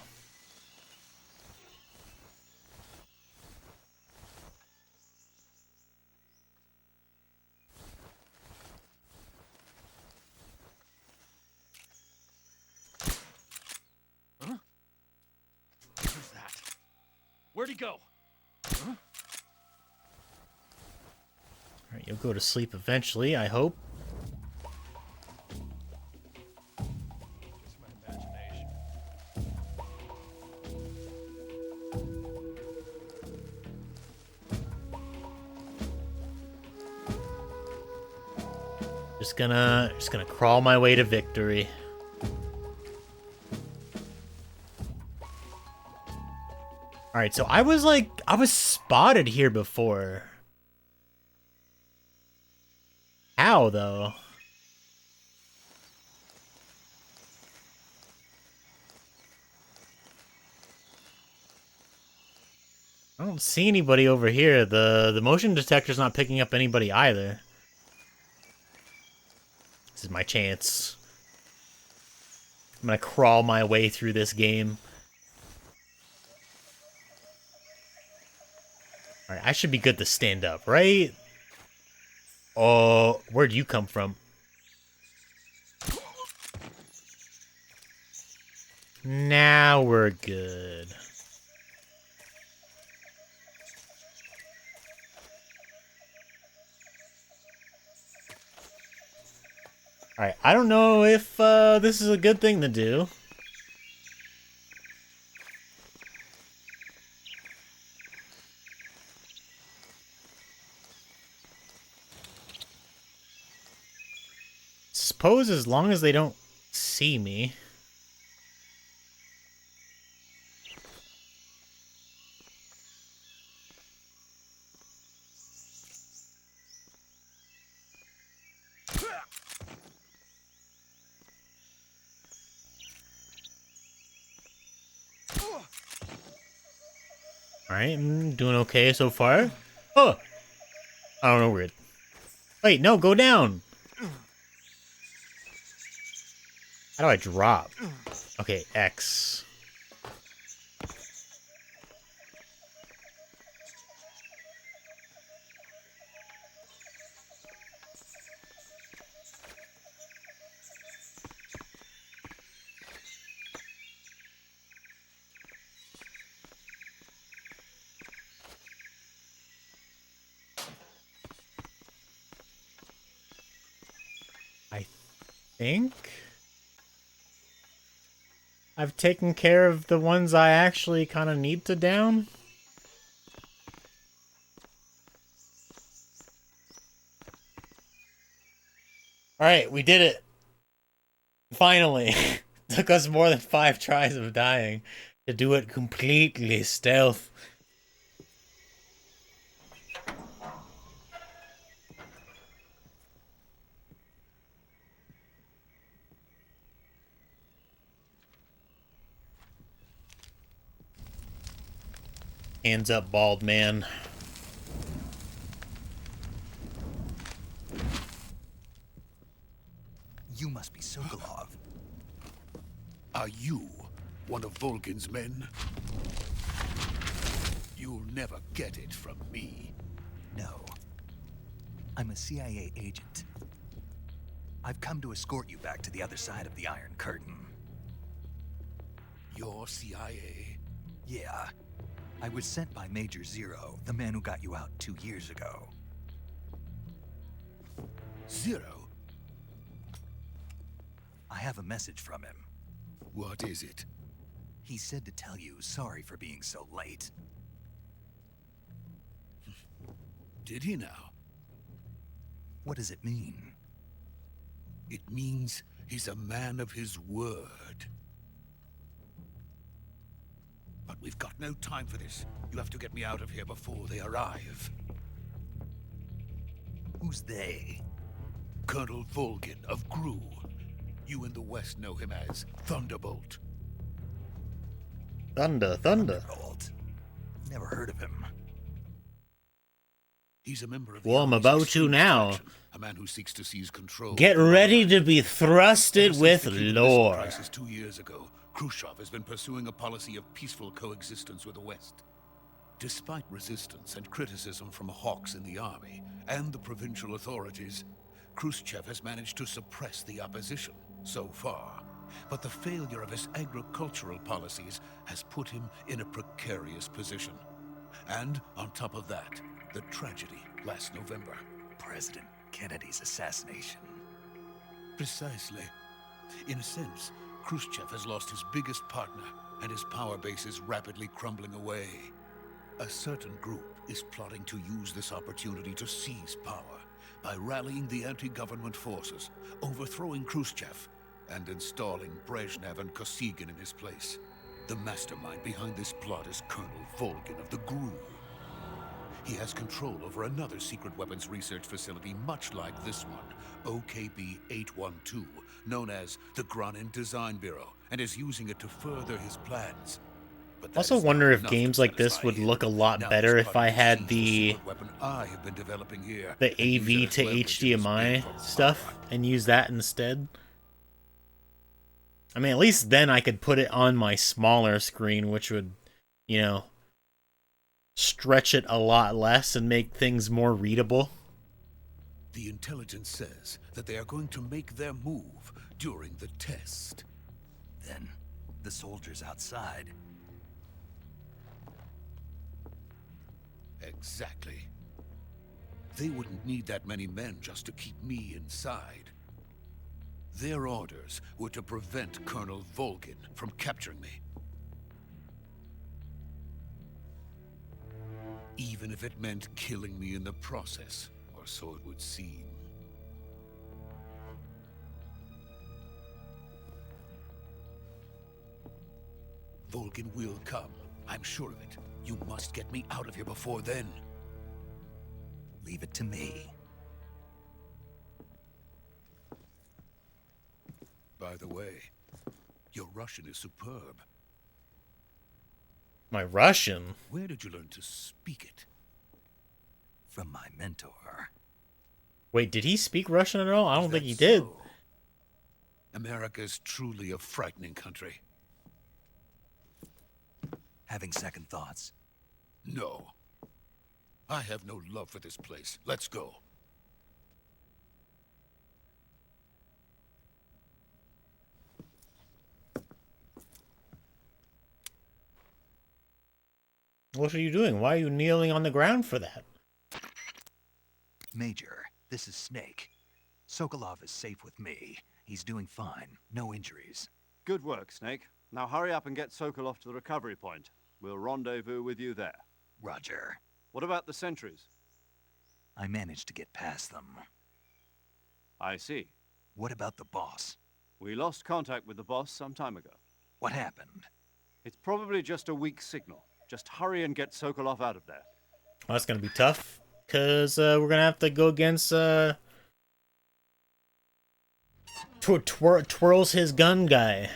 Who's that? Where'd he go? Huh? Alright, you'll go to sleep eventually, I hope. Just my imagination. Just gonna crawl my way to victory. Alright, so I was spotted here before. How, though? I don't see anybody over here. The motion detector's not picking up anybody either. This is my chance. I'm gonna crawl my way through this game. Alright, I should be good to stand up, right? Oh, where'd you come from? Now we're good. Alright, I don't know if this is a good thing to do. Suppose as long as they don't see me. Alright, I'm doing okay so far. Oh! I don't know, weird. Wait, no, go down! How do I drop? Okay, X. I think I've taken care of the ones I actually kind of need to down. Alright, we did it. Finally. Took us more than 5 tries of dying to do it completely stealth. Hands up, bald man. You must be Sokolov. Are you one of Volgin's men? You'll never get it from me. No. I'm a CIA agent. I've come to escort you back to the other side of the Iron Curtain. You're CIA? Yeah. I was sent by Major Zero, the man who got you out 2 years ago. Zero? I have a message from him. What is it? He said to tell you sorry for being so late. Did he now? What does it mean? It means he's a man of his word. But we've got no time for this. You have to get me out of here before they arrive. Who's they? Colonel Volgin of Gru. You in the West know him as Thunderbolt. Thunder, thunder. Undergold. Never heard of him. He's a member of the Well, I'm Army's about to extremist now. faction, a man who seeks to seize control. Get of the ready motherland. to be thrusted Ever since with the Cuban Missile lore. Crisis 2 years ago, Khrushchev has been pursuing a policy of peaceful coexistence with the West. Despite resistance and criticism from hawks in the army and the provincial authorities, Khrushchev has managed to suppress the opposition so far. But the failure of his agricultural policies has put him in a precarious position. And on top of that, the tragedy last November. President Kennedy's assassination. Precisely. In a sense, Khrushchev has lost his biggest partner, and his power base is rapidly crumbling away. A certain group is plotting to use this opportunity to seize power by rallying the anti-government forces, overthrowing Khrushchev, and installing Brezhnev and Kosygin in his place. The mastermind behind this plot is Colonel Volgin of the GRU. He has control over another secret weapons research facility much like this one, OKB-812, known as the Granin Design Bureau, and is using it to further his plans. But I also wonder if games like this would look a lot better if I had the AV to HDMI stuff and use that instead. I mean, at least then I could put it on my smaller screen, which would, you know, stretch it a lot less and make things more readable. The intelligence says that they are going to make their move during the test. Then, the soldiers outside. Exactly. They wouldn't need that many men just to keep me inside. Their orders were to prevent Colonel Volgin from capturing me. Even if it meant killing me in the process, or so it would seem. Volgin will come. I'm sure of it. You must get me out of here before then. Leave it to me. By the way, your Russian is superb. My Russian? Where did you learn to speak it? From my mentor. Wait, did he speak Russian at all? I don't think he That's did. so. America is truly a frightening country. Having second thoughts? No. I have no love for this place. Let's go. What are you doing? Why are you kneeling on the ground for that? Major, this is Snake. Sokolov is safe with me. He's doing fine. No injuries. Good work, Snake. Now hurry up and get Sokolov to the recovery point. We'll rendezvous with you there. Roger. What about the sentries? I managed to get past them. I see. What about the boss? We lost contact with the boss some time ago. What happened? It's probably just a weak signal. Just hurry and get Sokolov out of there. Well, that's gonna be tough, because we're gonna have to go against twirls his gun guy.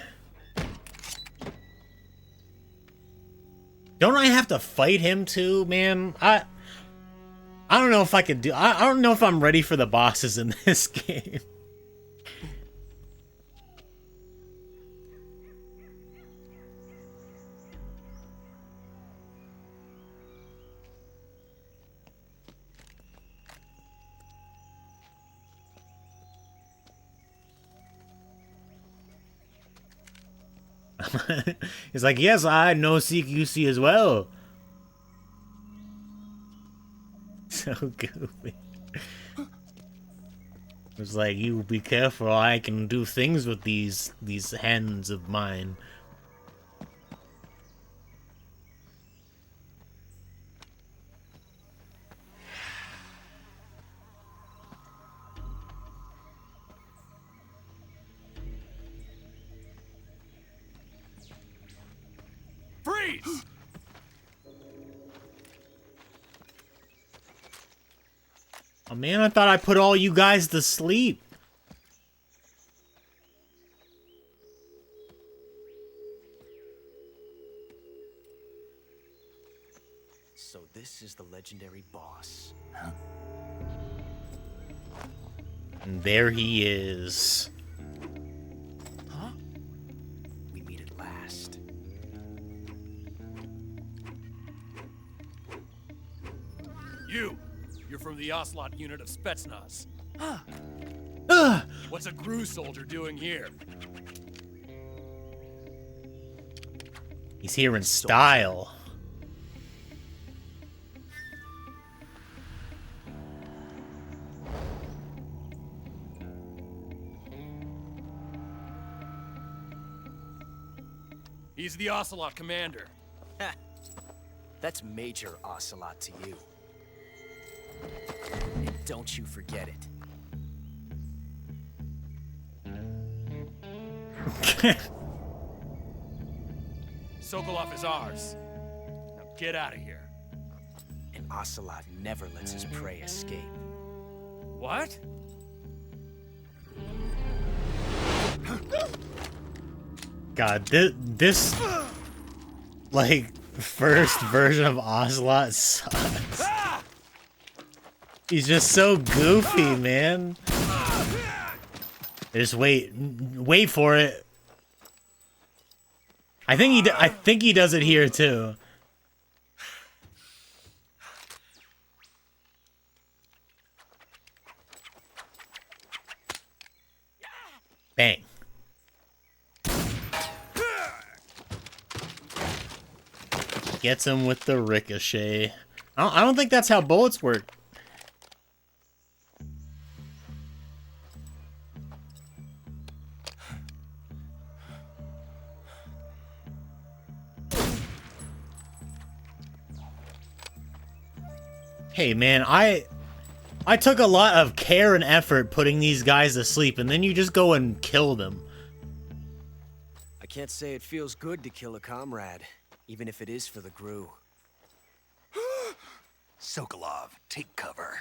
Don't I have to fight him too, man? I don't know if I could do. I don't know if I'm ready for the bosses in this game. He's like, yes, I know CQC as well. So goofy. It's like, you be careful, I can do things with these hands of mine. Freeze! Oh man, I thought I put all you guys to sleep. So this is the legendary boss. And there he is. Huh? We meet at last. You're from the Ocelot unit of Spetsnaz. What's a Gru soldier doing here? He's here in style. He's the Ocelot commander. That's Major Ocelot to you. And don't you forget it. Sokolov is ours. Now get out of here. And Ocelot never lets his prey escape. What? God, this like first version of Ocelot sucks. He's just so goofy, man. Just wait for it. I think he does it here too. Bang. Gets him with the ricochet. I don't think that's how bullets work. Hey man, I took a lot of care and effort putting these guys to sleep, and then you just go and kill them. I can't say it feels good to kill a comrade, even if it is for the Gru. Sokolov, take cover.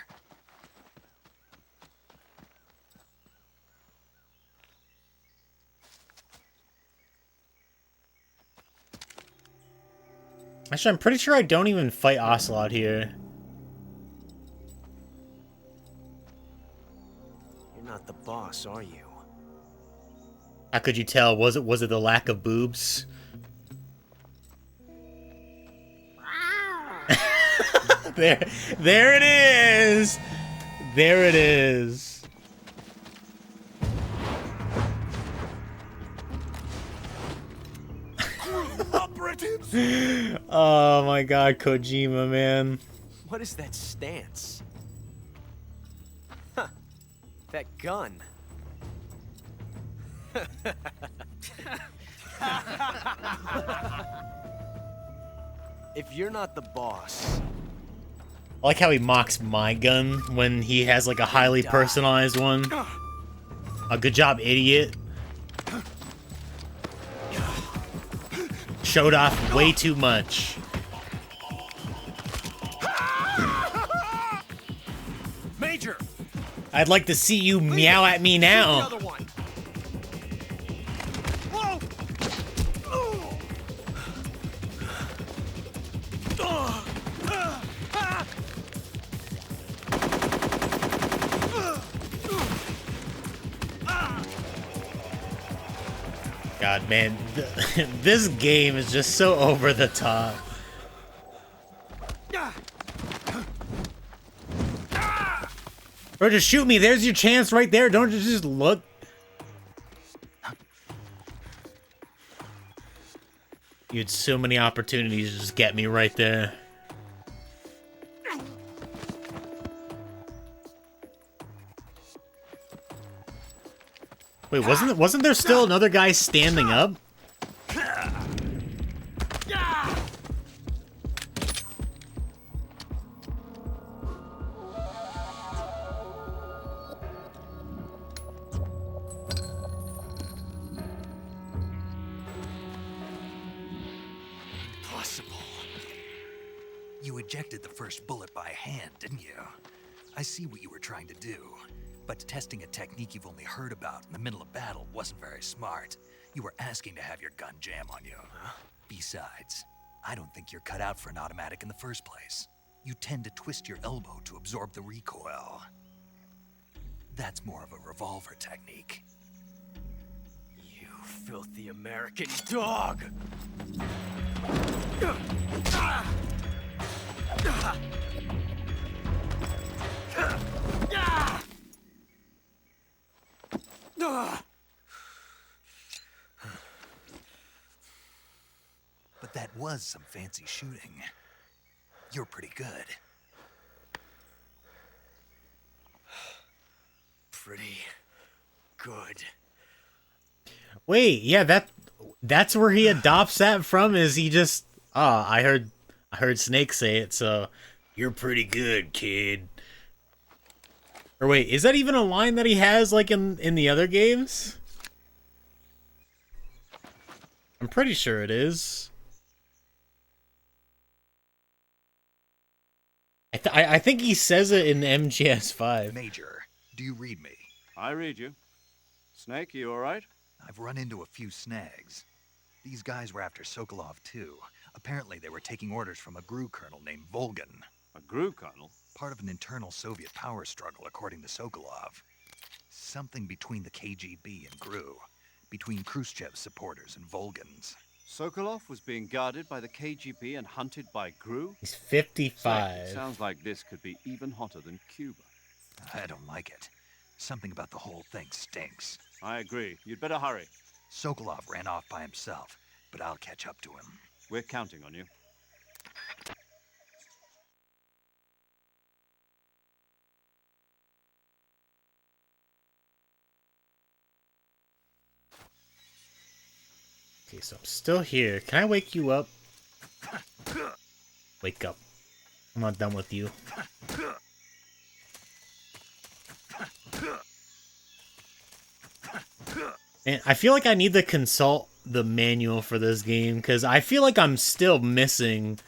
Actually, I'm pretty sure I don't even fight Ocelot here. You're not the boss, are you? How could you tell? Was it the lack of boobs? There it is. There it is. Operatives. Oh my God, Kojima, man. What is that stance? Huh. That gun. If you're not the boss... I like how he mocks my gun when he has like a highly personalized one. Good job, idiot. Showed off way too much. Major! I'd like to see you meow at me now. God, man, this game is just so over the top. Bro, just shoot me. There's your chance right there. Don't you just look. You had so many opportunities to just get me right there. Wait, wasn't there still another guy standing up? Impossible. You ejected the first bullet by hand, didn't you? I see what you were trying to do. But testing a technique you've only heard about in the middle of battle wasn't very smart. You were asking to have your gun jam on you. Besides, I don't think you're cut out for an automatic in the first place. You tend to twist your elbow to absorb the recoil. That's more of a revolver technique. You filthy American dog! But that was some fancy shooting. You're pretty good. Pretty good. Wait, yeah, that's where he adopts that from. Is he just? I heard Snake say it. So you're pretty good, kid. Or wait, is that even a line that he has like in the other games? I'm pretty sure it is. I think he says it in MGS5. Major, do you read me? I read you. Snake, you alright? I've run into a few snags. These guys were after Sokolov too. Apparently they were taking orders from a GRU colonel named Volgan. A GRU colonel? Part of an internal Soviet power struggle, according to Sokolov. Something between the KGB and GRU. Between Khrushchev's supporters and Volgan's. Sokolov was being guarded by the KGB and hunted by GRU? He's 55. Snake, sounds like this could be even hotter than Cuba. I don't like it. Something about the whole thing stinks. I agree. You'd better hurry. Sokolov ran off by himself, but I'll catch up to him. We're counting on you. Okay, so I'm still here. Can I wake you up? Wake up. I'm not done with you. And I feel like I need to consult the manual for this game, because I feel like I'm still missing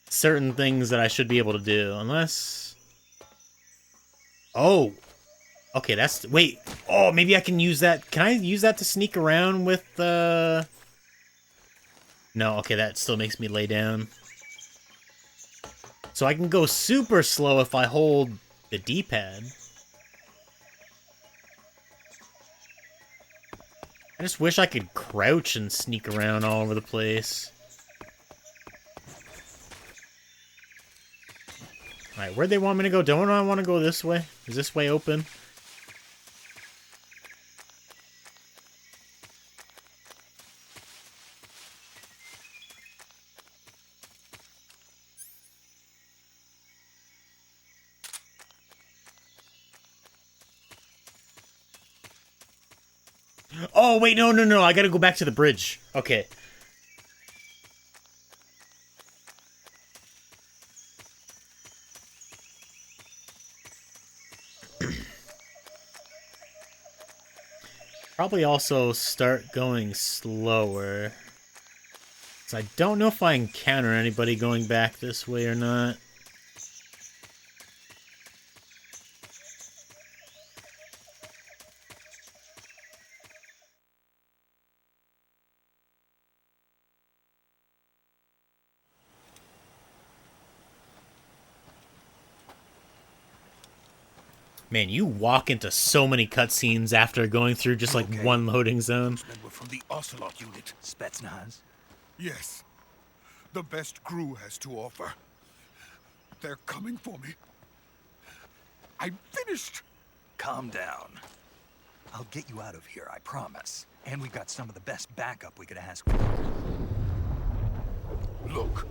certain things that I should be able to do, unless... Oh! Okay, that's... Wait! Oh, maybe I can use that... Can I use that to sneak around with, No, okay, that still makes me lay down. So I can go super slow if I hold the D-pad. I just wish I could crouch and sneak around all over the place. Alright, where'd they want me to go? Don't I want to go this way? Is this way open? Oh, wait, no, I gotta go back to the bridge. Okay. Probably also start going slower. So I don't know if I encounter anybody going back this way or not. Man, you walk into so many cutscenes after going through just like one loading zone. Those men were from the Ocelot unit. Spetsnaz? Yes. The best GRU has to offer. They're coming for me. I'm finished. Calm down. I'll get you out of here, I promise. And we've got some of the best backup we could ask for. Look.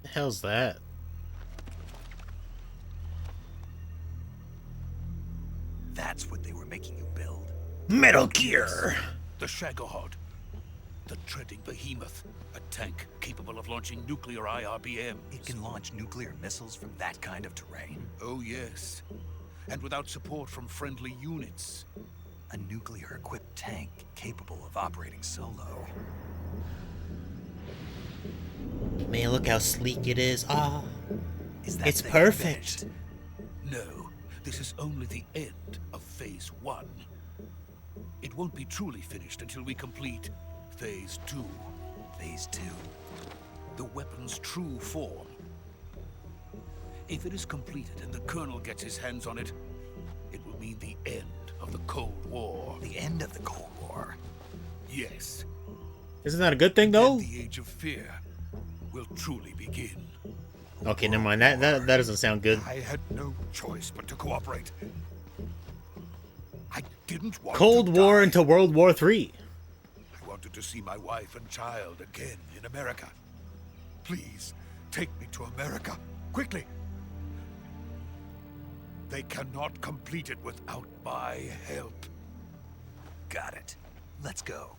The hell's that? That's what they were making you build. Metal Gear! The Shagohod. The treading behemoth. A tank capable of launching nuclear IRBMs. It can launch nuclear missiles from that kind of terrain? Oh, yes. And without support from friendly units. A nuclear-equipped tank capable of operating solo. Man, look how sleek it is. Ah, Is that it's thing perfect. finished? No, this is only the end of Phase 1. It won't be truly finished until we complete Phase 2. Phase 2. The weapon's true form. If it is completed and the Colonel gets his hands on it, it will mean the end of the Cold War. The end of the Cold War? Yes. Isn't that a good thing, though? Then the Age of Fear will truly begin. Okay, never mind. That doesn't sound good. I had no choice but to cooperate. I didn't want Cold to War die. into World War III. I wanted to see my wife and child again in America. Please, take me to America, quickly. They cannot complete it without my help. Got it. Let's go.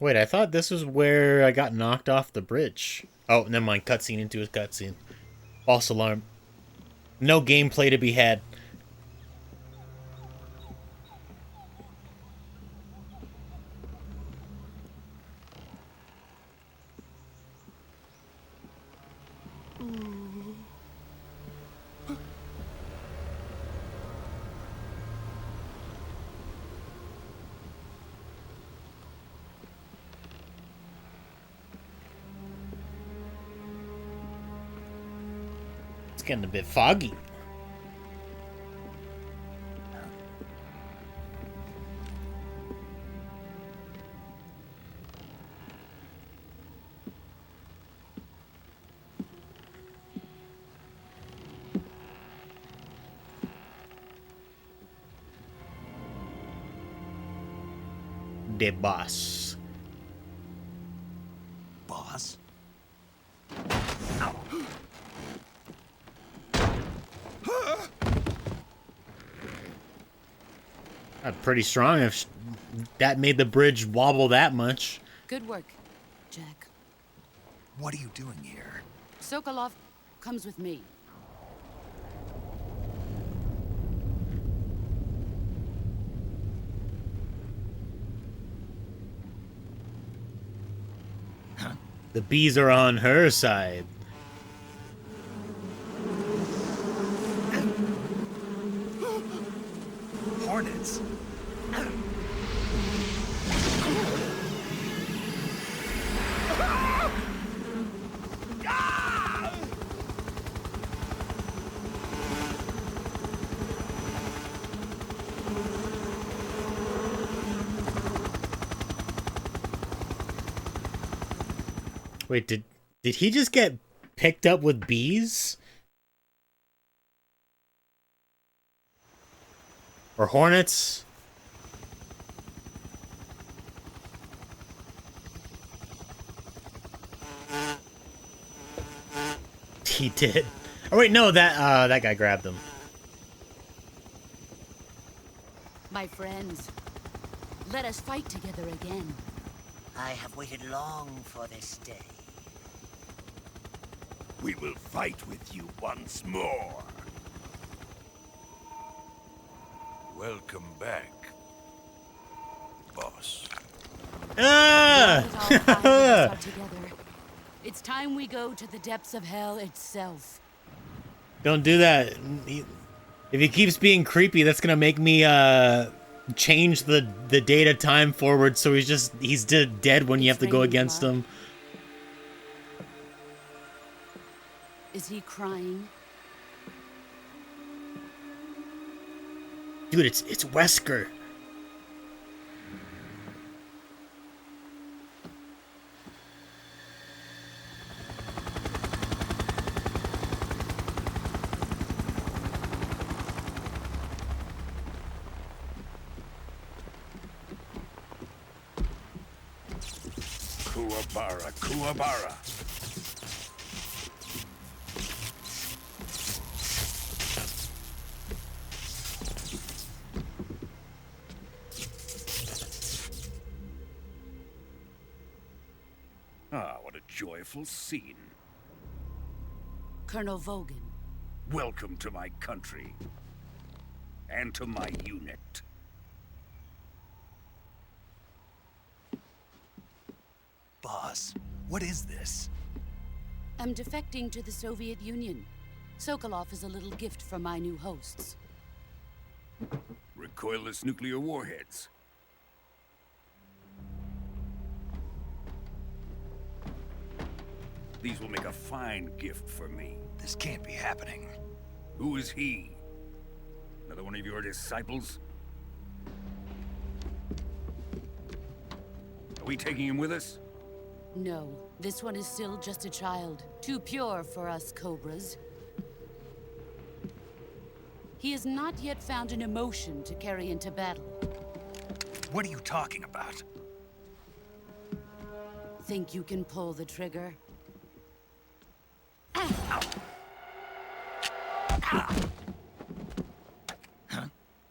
Wait, I thought this was where I got knocked off the bridge. Oh, never mind. Cutscene into his cutscene. False alarm. No gameplay to be had. It's getting a bit foggy. The boss. Boss? Pretty strong if that made the bridge wobble that much. Good work, Jack. What are you doing here? Sokolov comes with me. The bees are on her side. Hornets? Wait, did he just get picked up with bees? Or hornets? He did. Oh wait, no, that guy grabbed him. My friends, let us fight together again. I have waited long for this day. We will fight with you once more. Welcome back, boss. Now that all five of us are together, it's time we go to the depths of hell itself. Don't do that. If he keeps being creepy, that's gonna make me change the date of time forward. So he's dead when you have to go against him. Is he crying? Dude, it's Wesker. Kuwabara, Kuwabara. Ah, what a joyful scene. Colonel Vogan. Welcome to my country. And to my unit. Boss, what is this? I'm defecting to the Soviet Union. Sokolov is a little gift from my new hosts. Recoilless nuclear warheads. These will make a fine gift for me. This can't be happening. Who is he? Another one of your disciples? Are we taking him with us? No, this one is still just a child. Too pure for us Cobras. He has not yet found an emotion to carry into battle. What are you talking about? Think you can pull the trigger?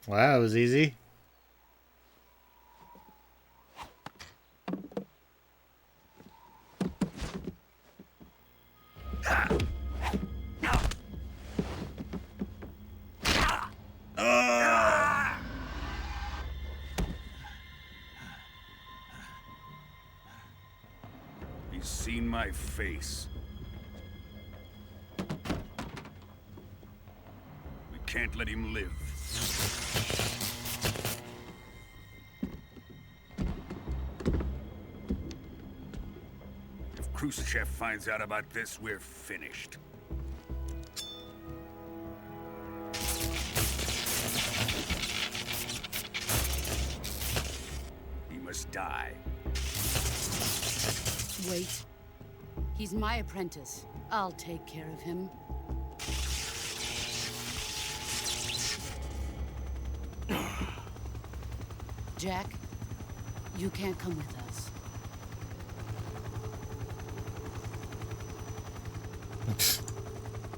Wow, that was easy. He's seen my face. We can't let him live. If Khrushchev finds out about this, we're finished. He must die. Wait. He's my apprentice. I'll take care of him. Jack, you can't come with us.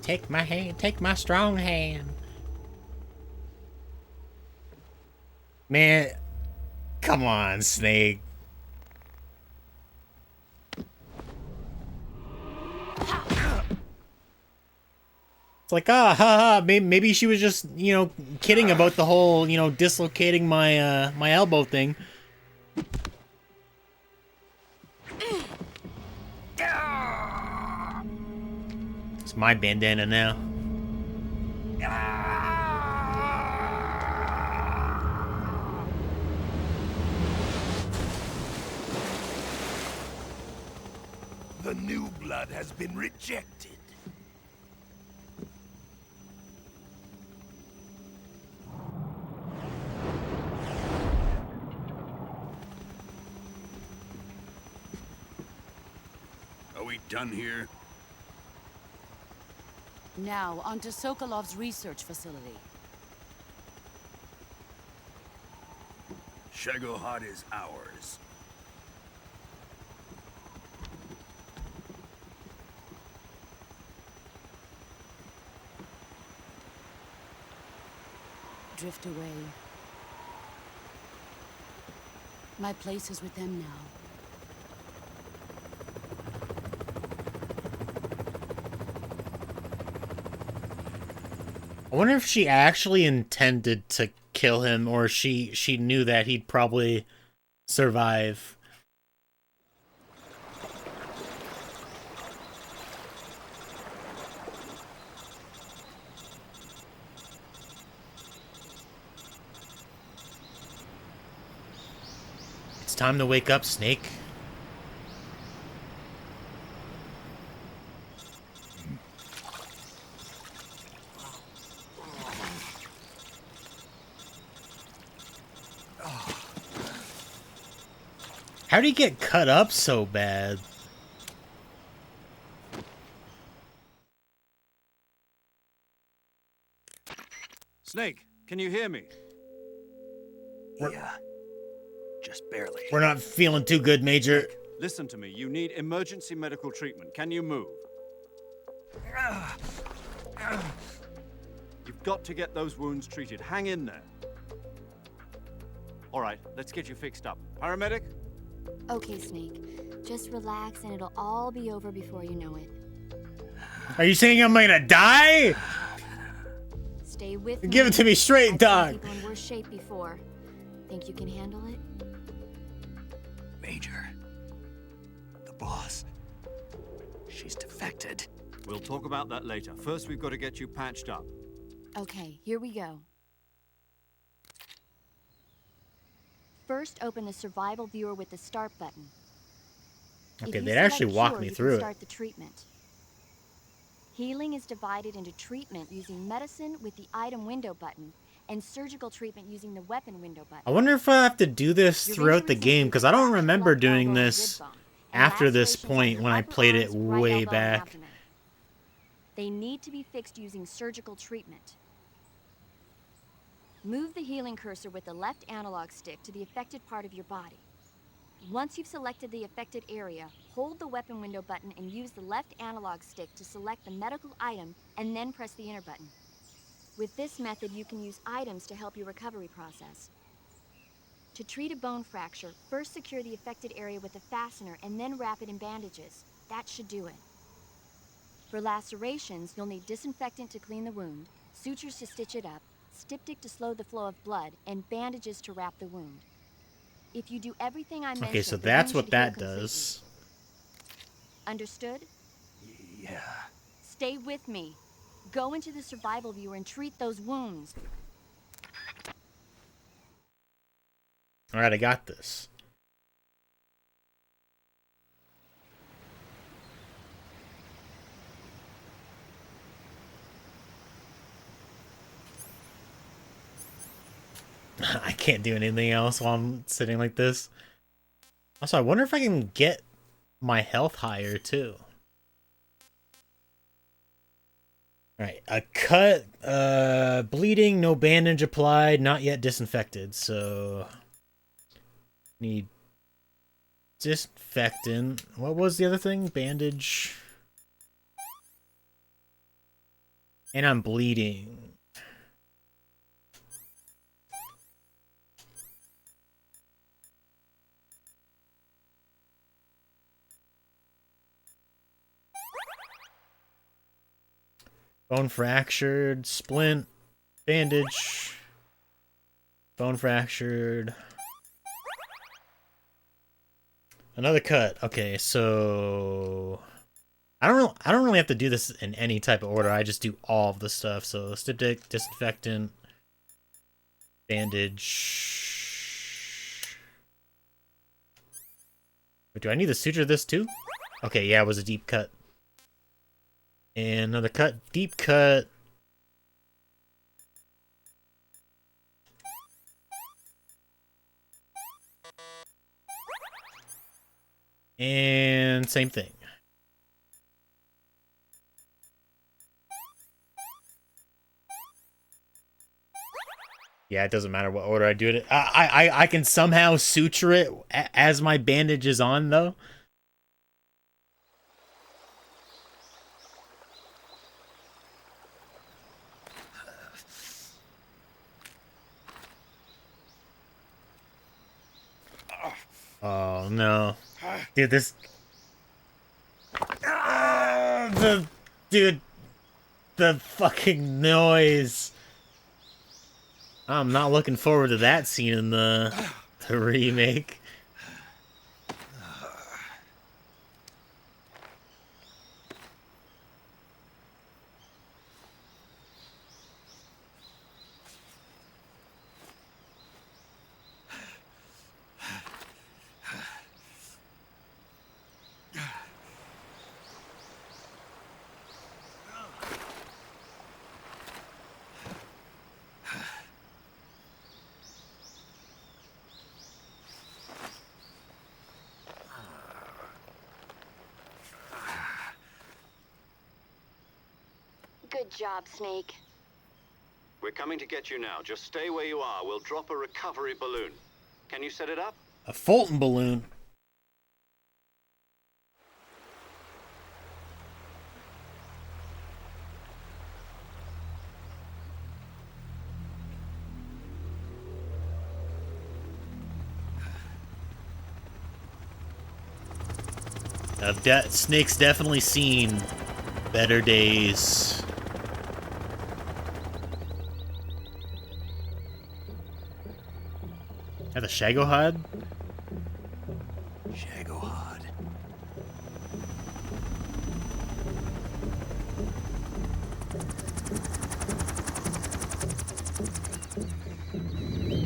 Take my hand, take my strong hand. Man, come on, Snake. It's like, ha ha, maybe she was just, you know, kidding about the whole, you know, dislocating my, my elbow thing. It's my bandana now. The new blood has been rejected. Are we done here? Now, onto Sokolov's research facility. Shagohod is ours. Drift away. My place is with them now. I wonder if she actually intended to kill him, or she knew that he'd probably survive. It's time to wake up, Snake. How did he get cut up so bad? Snake, can you hear me? Yeah. Just barely. We're not feeling too good, Major. Listen to me. You need emergency medical treatment. Can you move? You've got to get those wounds treated. Hang in there. All right, let's get you fixed up. Paramedic? Okay, Snake. Just relax and it'll all be over before you know it. Are you saying I'm gonna die? Stay with me. Give it to me straight, I've dog. seen people in worse shape before. Think you can handle it? Major. The boss. She's defected. We'll talk about that later. First, we've got to get you patched up. Okay, here we go. First, open the survival viewer with the start button. Okay, they'd actually walk me through it. Start the treatment. Healing is divided into treatment using medicine with the item window button and surgical treatment using the weapon window button. I wonder if I have to do this throughout the game, because I don't remember doing this after this point when I played it way back. They need to be fixed using surgical treatment. Move the healing cursor with the left analog stick to the affected part of your body. Once you've selected the affected area, hold the weapon window button and use the left analog stick to select the medical item and then press the enter button. With this method, you can use items to help your recovery process. To treat a bone fracture, first secure the affected area with a fastener and then wrap it in bandages. That should do it. For lacerations, you'll need disinfectant to clean the wound, sutures to stitch it up, styptic to slow the flow of blood, and bandages to wrap the wound. If you do everything I mentioned, okay, so that's what that does. Understood? Yeah. Stay with me. Go into the survival viewer and treat those wounds. Alright, I got this. I can't do anything else while I'm sitting like this. Also, I wonder if I can get my health higher too. Alright, a cut, bleeding, no bandage applied, not yet disinfected, so need disinfectant. What was the other thing? Bandage. And I'm bleeding. Bone fractured, splint, bandage, bone fractured, another cut. Okay, so I don't really have to do this in any type of order. I just do all of the stuff. So styptic, disinfectant, bandage. Wait, do I need to suture this too? Okay, yeah, it was a deep cut. And another cut, deep cut. And same thing. Yeah, it doesn't matter what order I do it. I can somehow suture it as my bandage is on, though. Oh no, dude! The fucking noise. I'm not looking forward to that scene in the remake. Good job, Snake. We're coming to get you now. Just stay where you are. We'll drop a recovery balloon. Can you set it up? A Fulton balloon. Snake's definitely seen better days. At the Shagohod? Shagohod.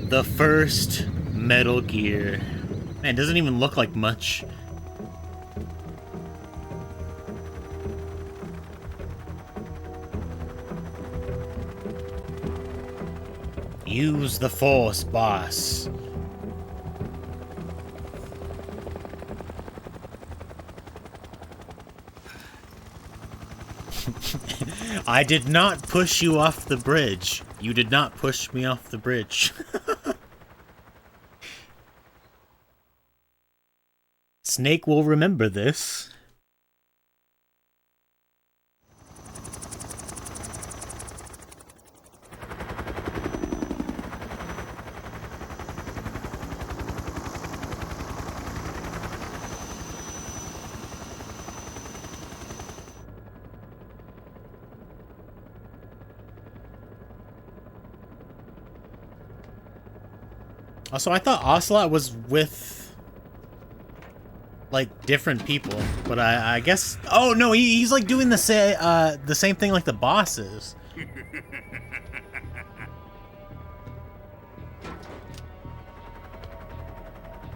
the first Metal Gear. Man, it doesn't even look like much. Use the Force, boss. I did not push you off the bridge. You did not push me off the bridge. Snake will remember this. Also, I thought Ocelot was with, like, different people, but I guess... Oh, no, he's, like, doing the same thing like the boss is.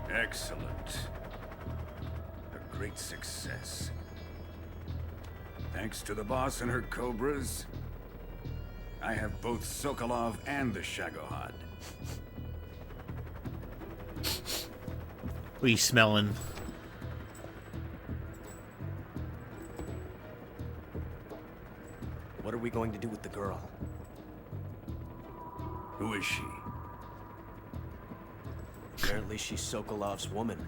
Excellent. A great success. Thanks to the boss and her cobras, I have both Sokolov and the Shagohod. What are you smelling? What are we going to do with the girl? Who is she? Apparently she's Sokolov's woman.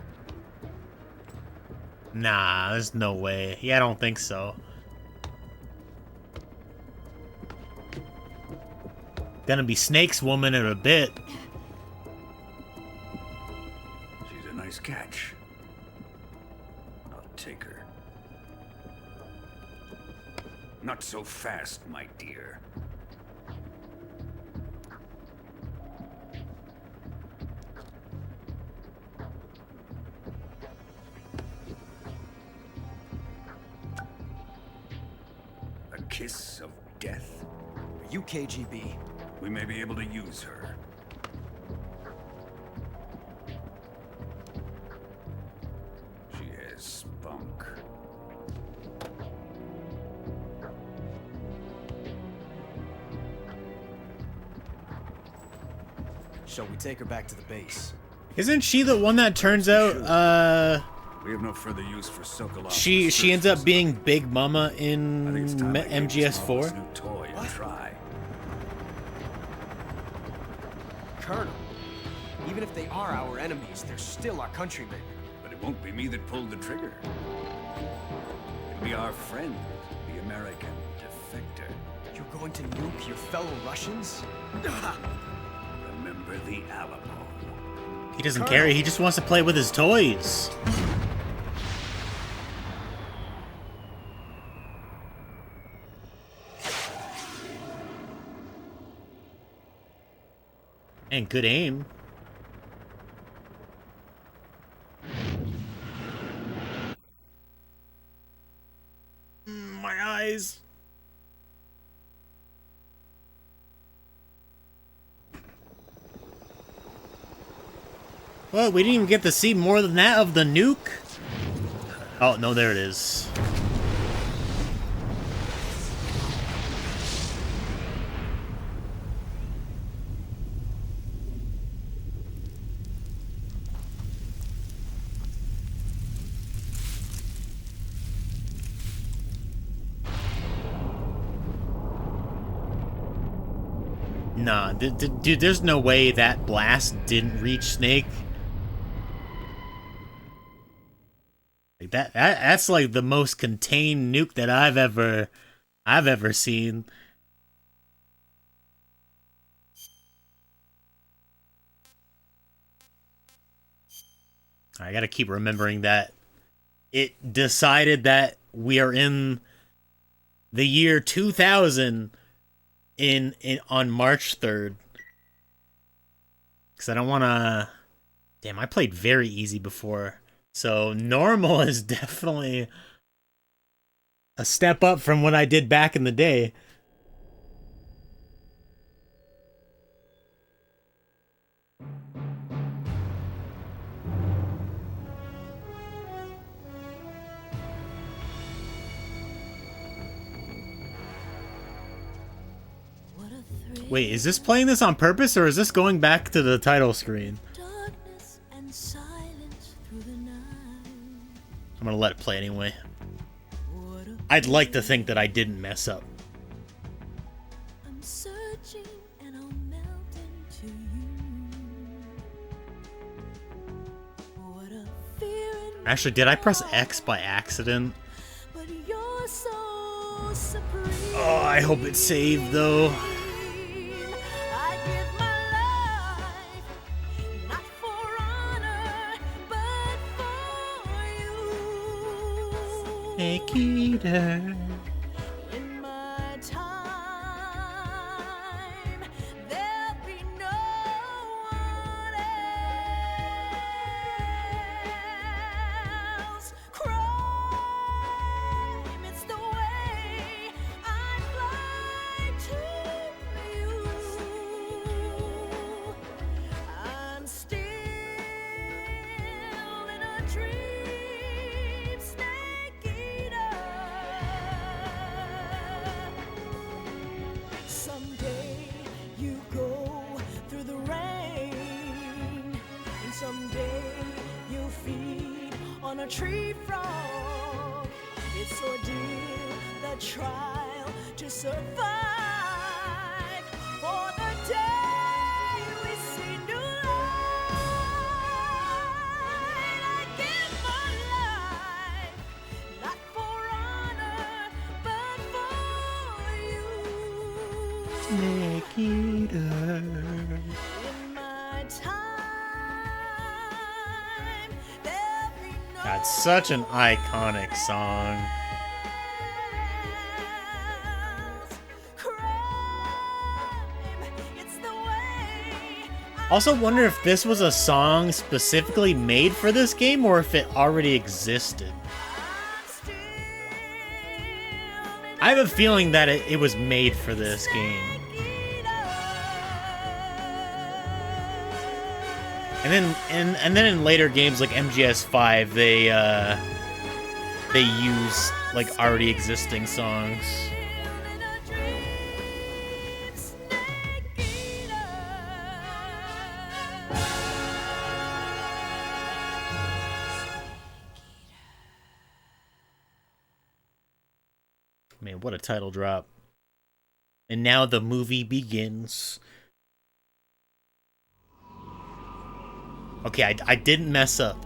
Nah, there's no way. Yeah, I don't think so. Gonna be Snake's woman in a bit. She's a nice catch. I'll take her. Not so fast, my dear. A kiss of death? Are you KGB? We may be able to use her. She has spunk. Shall we take her back to the base? Isn't she the one that turns out, We have no further use for Sokolov. she ends up being Big Mama in MGS4? New toy and try. Colonel, even if they are our enemies, they're still our countrymen. But it won't be me that pulled the trigger. It'll be our friend, the American defector. You're going to nuke your fellow Russians? Remember the Alamo. He doesn't care, he just wants to play with his toys. And good aim. My eyes. Well, we didn't even get to see more than that of the nuke. Oh, no, there it is. Nah, dude, there's no way that blast didn't reach Snake. Like that's like the most contained nuke that I've ever seen. I gotta keep remembering that it decided that we are in the year 2000 on March 3rd. Because I don't want to... Damn, I played very easy before. So normal is definitely a step up from what I did back in the day. Wait, is this playing this on purpose, or is this going back to the title screen? I'm gonna let it play anyway. I'd like to think that I didn't mess up. Actually, did I press X by accident? Oh, I hope it's saved, though. Nikita. A tree frog, it's ordeal, the trial to survive. For the day we see new light, I give my life, not for honor, but for you. Snake Eater. That's such an iconic song. Also wonder if this was a song specifically made for this game or if it already existed. I have a feeling that it was made for this game. And then in later games like MGS5, they use like already existing songs. Man, what a title drop. And now the movie begins. Okay, I didn't mess up.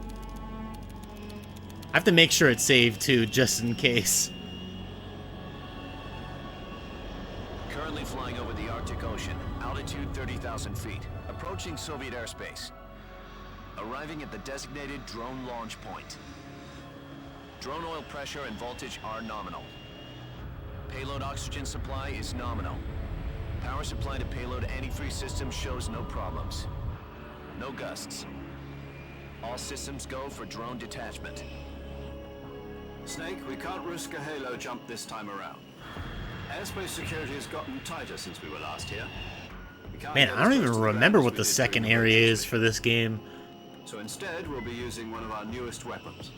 I have to make sure it's saved too, just in case. Currently flying over the Arctic Ocean, altitude 30,000 feet, approaching Soviet airspace. Arriving at the designated drone launch point. Drone oil pressure and voltage are nominal. Payload oxygen supply is nominal. Power supply to payload antifreeze system shows no problems. No gusts. All systems go for drone detachment. Snake, we can't risk a halo jump this time around. Airspace security has gotten tighter since we were last here. Man, I don't even remember what the second area is for this game. So instead, we'll be using one of our newest weapons.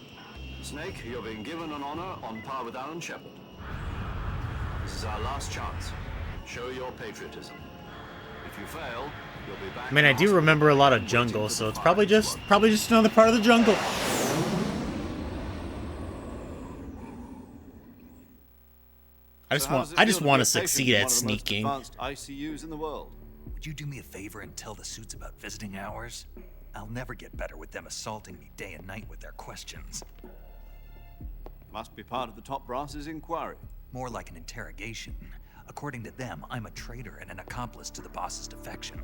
Snake, you're being given an honor on par with Alan Shepard. This is our last chance. Show your patriotism. If you fail, you'll be back. I mean, I do remember a lot of jungle, so it's probably just another part of the jungle. I just want to succeed at sneaking. Advanced ICUs in the world. Would you do me a favor and tell the suits about visiting hours? I'll never get better with them assaulting me day and night with their questions. Must be part of the top brass's inquiry. More like an interrogation. According to them, I'm a traitor and an accomplice to the boss's defection.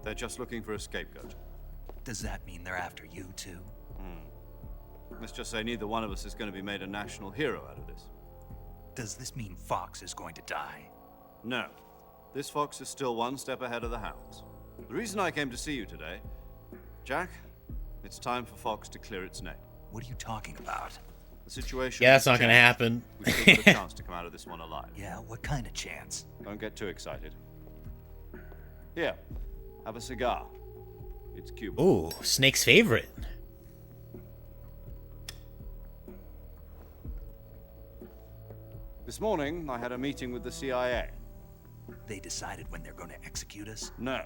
They're just looking for a scapegoat. Does that mean they're after you too? Let's just say neither one of us is going to be made a national hero out of this. Does this mean Fox is going to die? No. This fox is still one step ahead of the hounds. The reason I came to see you today, Jack, it's time for Fox to clear its name. What are you talking about? The situation. Yeah, that's not going to happen. We still have a chance to come out of this one alive. Yeah, what kind of chance? Don't get too excited. Here, have a cigar. It's Cuban. Ooh, Snake's favorite. This morning, I had a meeting with the CIA. They decided when they're going to execute us? No.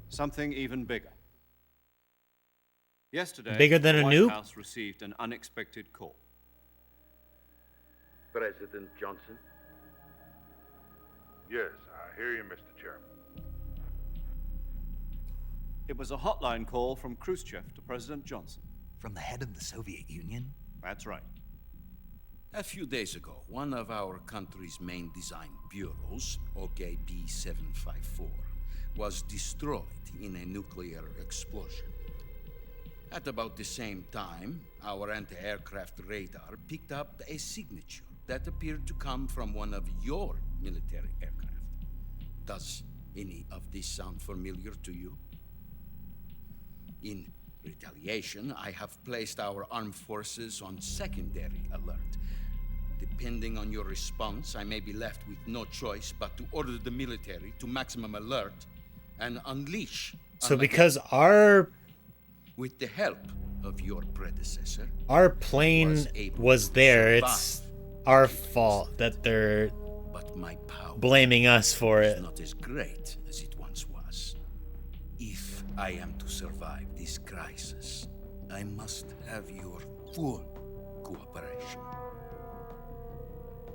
Something even bigger. Yesterday, Bigger than the a White nuke? House received an unexpected call. President Johnson? Yes, I hear you, Mr. Chairman. It was a hotline call from Khrushchev to President Johnson. From the head of the Soviet Union? That's right. A few days ago, one of our country's main design bureaus, OKB 754, was destroyed in a nuclear explosion. At about the same time, our anti-aircraft radar picked up a signature that appeared to come from one of your military aircraft. Does any of this sound familiar to you? In retaliation, I have placed our armed forces on secondary alert. Depending on your response, I may be left with no choice but to order the military to maximum alert and unleash. So because our with the help of your predecessor, plane was there, it's our fault that they're blaming us for it. Not as great as it once was. If I am to survive this crisis, I must have your full cooperation.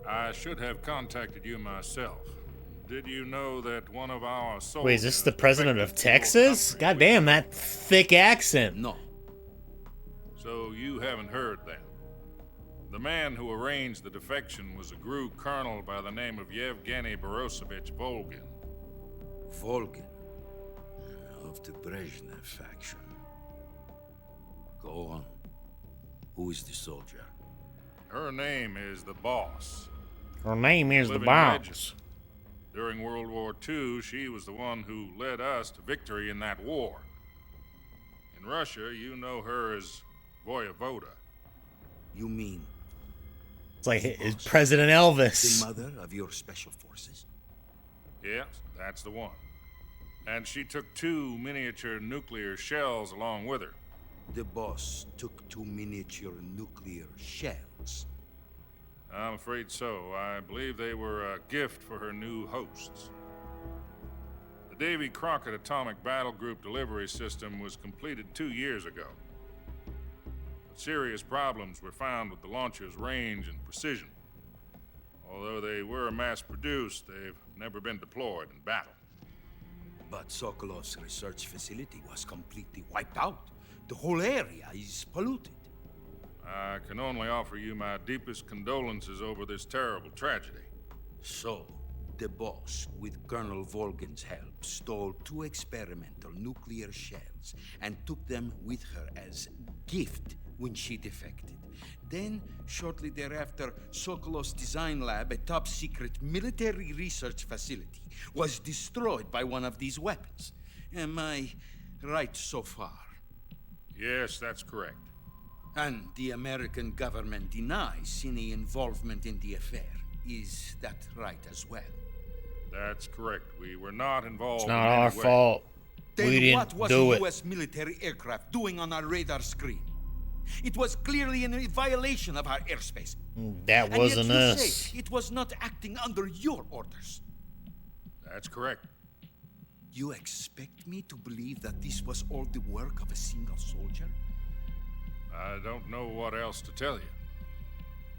I should have contacted you myself. Did you know that one of our soldiers... Wait, is this the president of Texas? God damn, that thick accent. No. So you haven't heard then. The man who arranged the defection was a GRU colonel by the name of Yevgeny Borosovich Volgin. Volgin? Of the Brezhnev faction. Go on. Who is the soldier? Her name is the Boss. Her name is the Living Boss. legend. During World War II, she was the one who led us to victory in that war. In Russia, you know her as Voyevoda. You mean... It's like it's President Elvis. The mother of your special forces? Yes, that's the one. And she took 2 miniature nuclear shells along with her. The boss took 2 miniature nuclear shells. I'm afraid so. I believe they were a gift for her new hosts. The Davy Crockett Atomic Battle Group delivery system was completed 2 years ago. But serious problems were found with the launcher's range and precision. Although they were mass-produced, they've never been deployed in battle. But Sokolov's research facility was completely wiped out. The whole area is polluted. I can only offer you my deepest condolences over this terrible tragedy. So, the boss, with Colonel Volgin's help, stole 2 experimental nuclear shells and took them with her as gift when she defected. Then, shortly thereafter, Sokolov's design lab, a top-secret military research facility, was destroyed by one of these weapons. Am I right so far? Yes, that's correct. And the American government denies any involvement in the affair. Is that right as well? That's correct. We were not involved. It's not our fault. Then We didn't what was do a it. U.S. military aircraft doing on our radar screen? It was clearly in a violation of our airspace. That wasn't and yet you us. say it was not acting under your orders. That's correct. You expect me to believe that this was all the work of a single soldier? I don't know what else to tell you.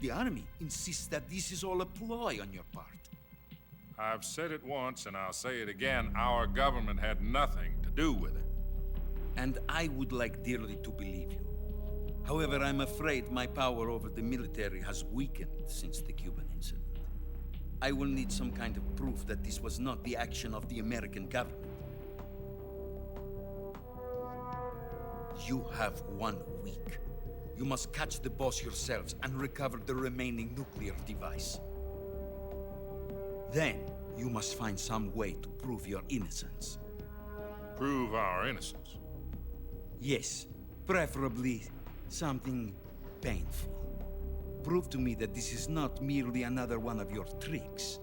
The army insists that this is all a ploy on your part. I've said it once and I'll say it again. Our government had nothing to do with it. And I would like dearly to believe you. However, I'm afraid my power over the military has weakened since the Cuban incident. I will need some kind of proof that this was not the action of the American government. You have 1 week. You must catch the boss yourselves and recover the remaining nuclear device. Then, you must find some way to prove your innocence. Prove our innocence? Yes, preferably something painful. Prove to me that this is not merely another one of your tricks.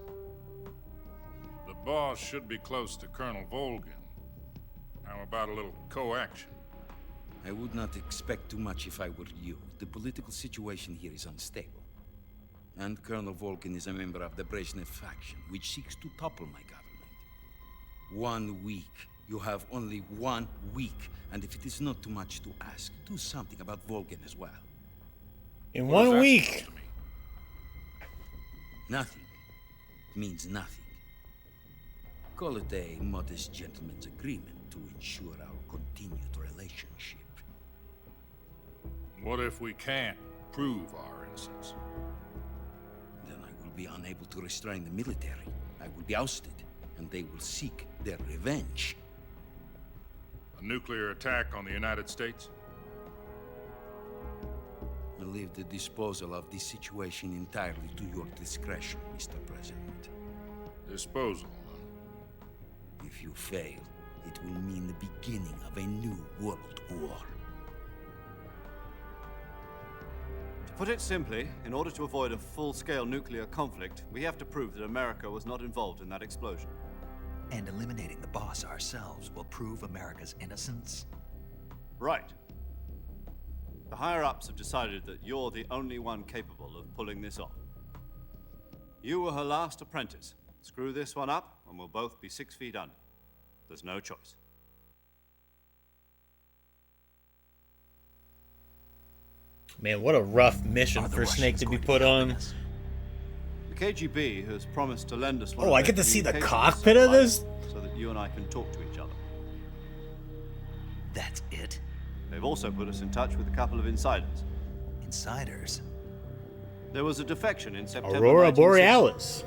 The boss should be close to Colonel Volgin. How about a little co-action? I would not expect too much if I were you. The political situation here is unstable. And Colonel Volkin is a member of the Brezhnev faction, which seeks to topple my government. 1 week. You have only 1 week. And if it is not too much to ask, do something about Volkin as well. In 1 week. Nothing. It means nothing. Call it a modest gentleman's agreement to ensure our continued relationship. What if we can't prove our innocence? Then I will be unable to restrain the military. I will be ousted, and they will seek their revenge. A nuclear attack on the United States? I leave the disposal of this situation entirely to your discretion, Mr. President. Disposal, huh? If you fail, it will mean the beginning of a new world war. To put it simply, in order to avoid a full-scale nuclear conflict, we have to prove that America was not involved in that explosion. And eliminating the boss ourselves will prove America's innocence? Right. The higher-ups have decided that you're the only one capable of pulling this off. You were her last apprentice. Screw this one up, and we'll both be 6 feet under. There's no choice. Man, what a rough mission for Snake to be put on. The KGB has promised to lend us one Oh, of I their get to see the communications cockpit of this? satellites so that you and I can talk to each other. That's it? They've also put us in touch with a couple of insiders. Insiders? There was a defection in September Aurora 1960. Borealis.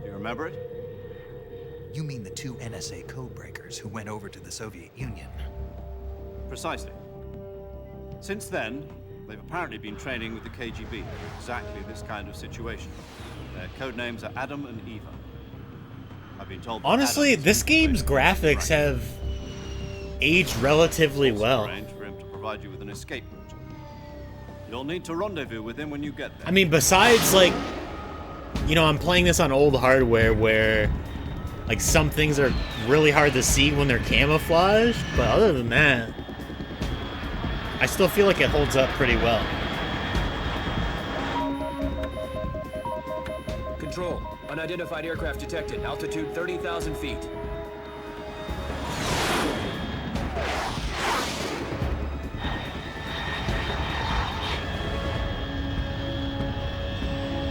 Do you remember it? You mean the 2 NSA codebreakers who went over to the Soviet Union? Precisely. Since then, they've apparently been training with the KGB for exactly this kind of situation. Their code names are Adam and Eva. I've been told that Honestly, Adam this game's graphics have aged relatively well. arranged for him to provide you with an escape route. You'll need to rendezvous with him when you get there. I mean, besides, like, you know, I'm playing this on old hardware where, like, some things are really hard to see when they're camouflaged, but other than that, I still feel like it holds up pretty well. Control. Unidentified aircraft detected. Altitude 30,000 feet.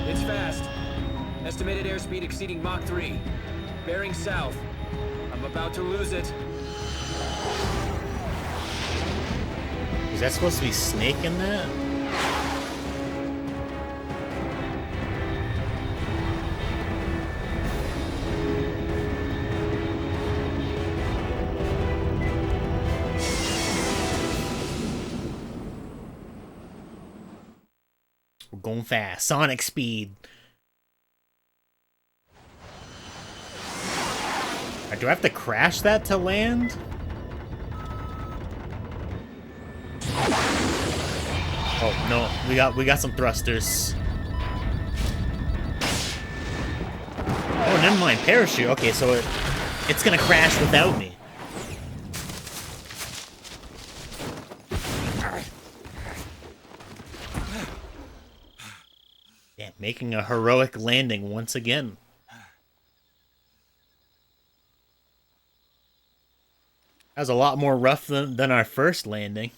It's fast. Estimated airspeed exceeding Mach 3. Bearing south. I'm about to lose it. Is that supposed to be Snake in that? We're going fast. Sonic speed. Do I have to crash that to land? Oh no, we got some thrusters. Oh, never mind, parachute. Okay, so it's gonna crash without me. Yeah, making a heroic landing once again. That was a lot more rough than our first landing.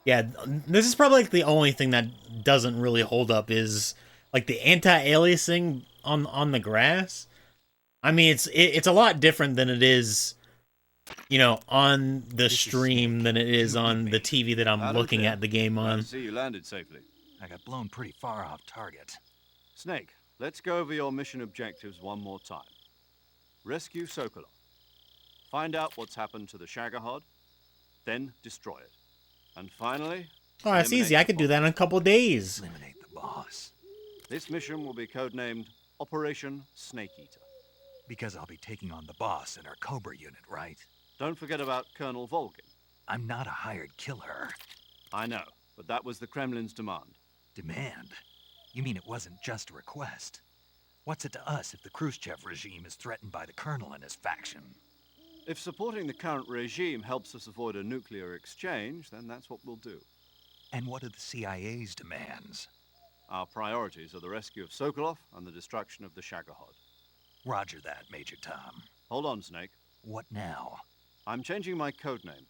Yeah, this is probably like the only thing that doesn't really hold up is like the anti-aliasing on the grass. I mean, it's a lot different than it is, you know, on the stream than it is on the TV that I'm looking at the game on. Glad to see you landed safely. I got blown pretty far off target. Snake, let's go over your mission objectives one more time. Rescue Sokolov. Find out what's happened to the Shagohod, then destroy it. And finally... Oh, that's easy. I could do that in a couple days. Eliminate the boss. This mission will be codenamed Operation Snake Eater. Because I'll be taking on the boss in our Cobra unit, right? Don't forget about Colonel Volkin. I'm not a hired killer. I know, but that was the Kremlin's demand. Demand? You mean it wasn't just a request? What's it to us if the Khrushchev regime is threatened by the Colonel and his faction? If supporting the current regime helps us avoid a nuclear exchange, then that's what we'll do. And what are the CIA's demands? Our priorities are the rescue of Sokolov and the destruction of the Shagohod. Roger that, Major Tom. Hold on, Snake. What now? I'm changing my code name.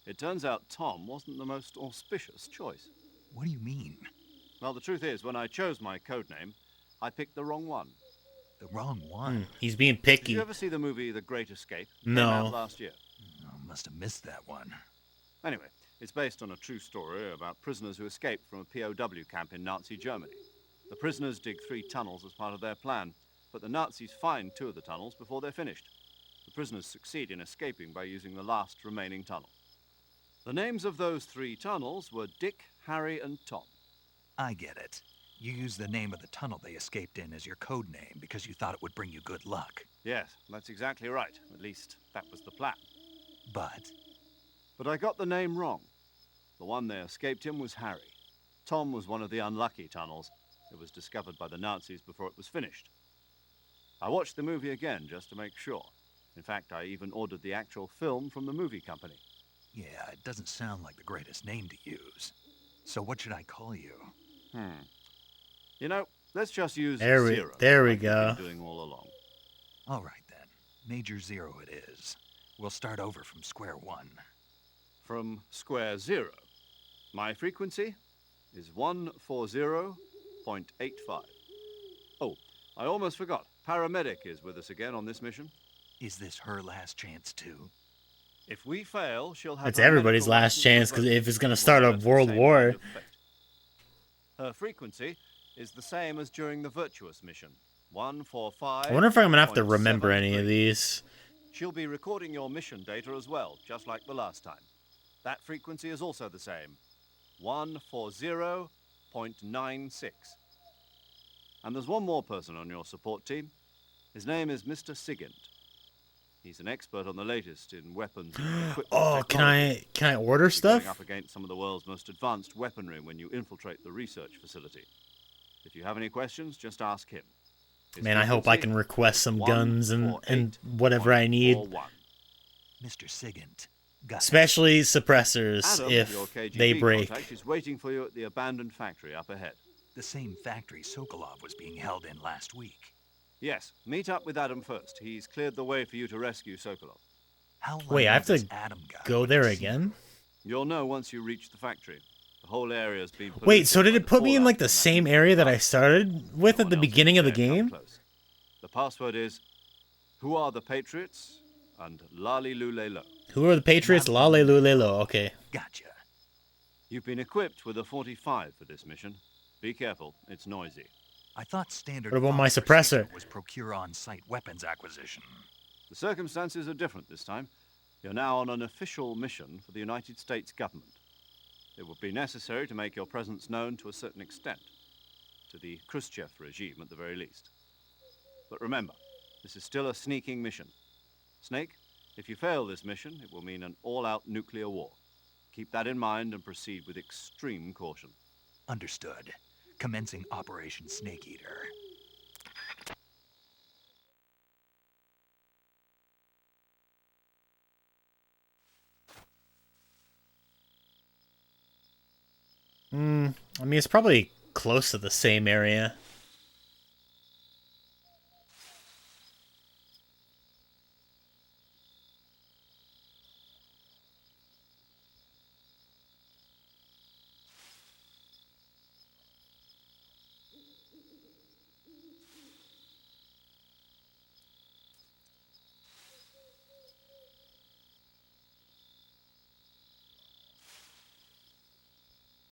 It turns out Tom wasn't the most auspicious choice. What do you mean? Well, the truth is, when I chose my code name, I picked the wrong one. The wrong one? He's being picky. Did you ever see the movie The Great Escape? No. Came out last year. Oh, must have missed that one. Anyway, it's based on a true story about prisoners who escaped from a POW camp in Nazi Germany. The prisoners dig 3 tunnels as part of their plan, but the Nazis find 2 of the tunnels before they're finished. The prisoners succeed in escaping by using the last remaining tunnel. The names of those 3 tunnels were Dick, Harry, and Tom. I get it. You used the name of the tunnel they escaped in as your code name because you thought it would bring you good luck. Yes, that's exactly right. At least, that was the plan. But I got the name wrong. The one they escaped in was Harry. Tom was one of the unlucky tunnels. It was discovered by the Nazis before it was finished. I watched the movie again just to make sure. In fact, I even ordered the actual film from the movie company. yeah, it doesn't sound like the greatest name to use. So what should I call you? You know, let's just use There we Zero. there we like we've go. been doing all along. All right, then. Major Zero it is. We'll start over from square one. From square 0. My frequency is 140.85. Oh, I almost forgot. Paramedic is with us again on this mission. Is this her last chance, too? If we fail, she'll have It's her everybody's medical last license chance, because revoked. if it's going to start a That's the world same war. kind of fate. Her frequency is the same as during the Virtuous mission. 145. I wonder if I'm going to have to remember any of these. She'll be recording your mission data as well, just like the last time. That frequency is also the same. 140.96. And there's one more person on your support team. His name is Mr. Sigint. He's an expert on the latest in weapons and equipment Oh, technology. can I order You're stuff? going up against some of the world's most advanced weaponry when you infiltrate the research facility. If you have any questions, just ask him. His Man, I hope I can frequency request some guns and 148.41. whatever I need. Mr. Sigint. Got it. Especially suppressors Adam, if your KGB they break. contact, is waiting for you at the abandoned factory up ahead. The same factory Sokolov was being held in last week. Yes, meet up with Adam first. He's cleared the way for you to rescue Sokolov. How long Wait, I have this to Adam guy go would there have seen again? You'll know once you reach the factory. The whole area's been Wait, so polluted did by it put me in fallout like the from that same nuclear area that I blast. started with No at the one else beginning of the dare come game? close. The password is, who are the Patriots? And Lali Lule Lo. Who are the Patriots? Lale Lulelo. Okay. Gotcha. You've been equipped with a 45 for this mission. Be careful, it's noisy. I thought standard What about my file procedure suppressor? was procure on-site weapons acquisition. The circumstances are different this time. You're now on an official mission for the United States government. It would be necessary to make your presence known to a certain extent, to the Khrushchev regime at the very least. But remember, this is still a sneaking mission. Snake, if you fail this mission, it will mean an all-out nuclear war. Keep that in mind and proceed with extreme caution. Understood. Commencing Operation Snake Eater. I mean, it's probably close to the same area.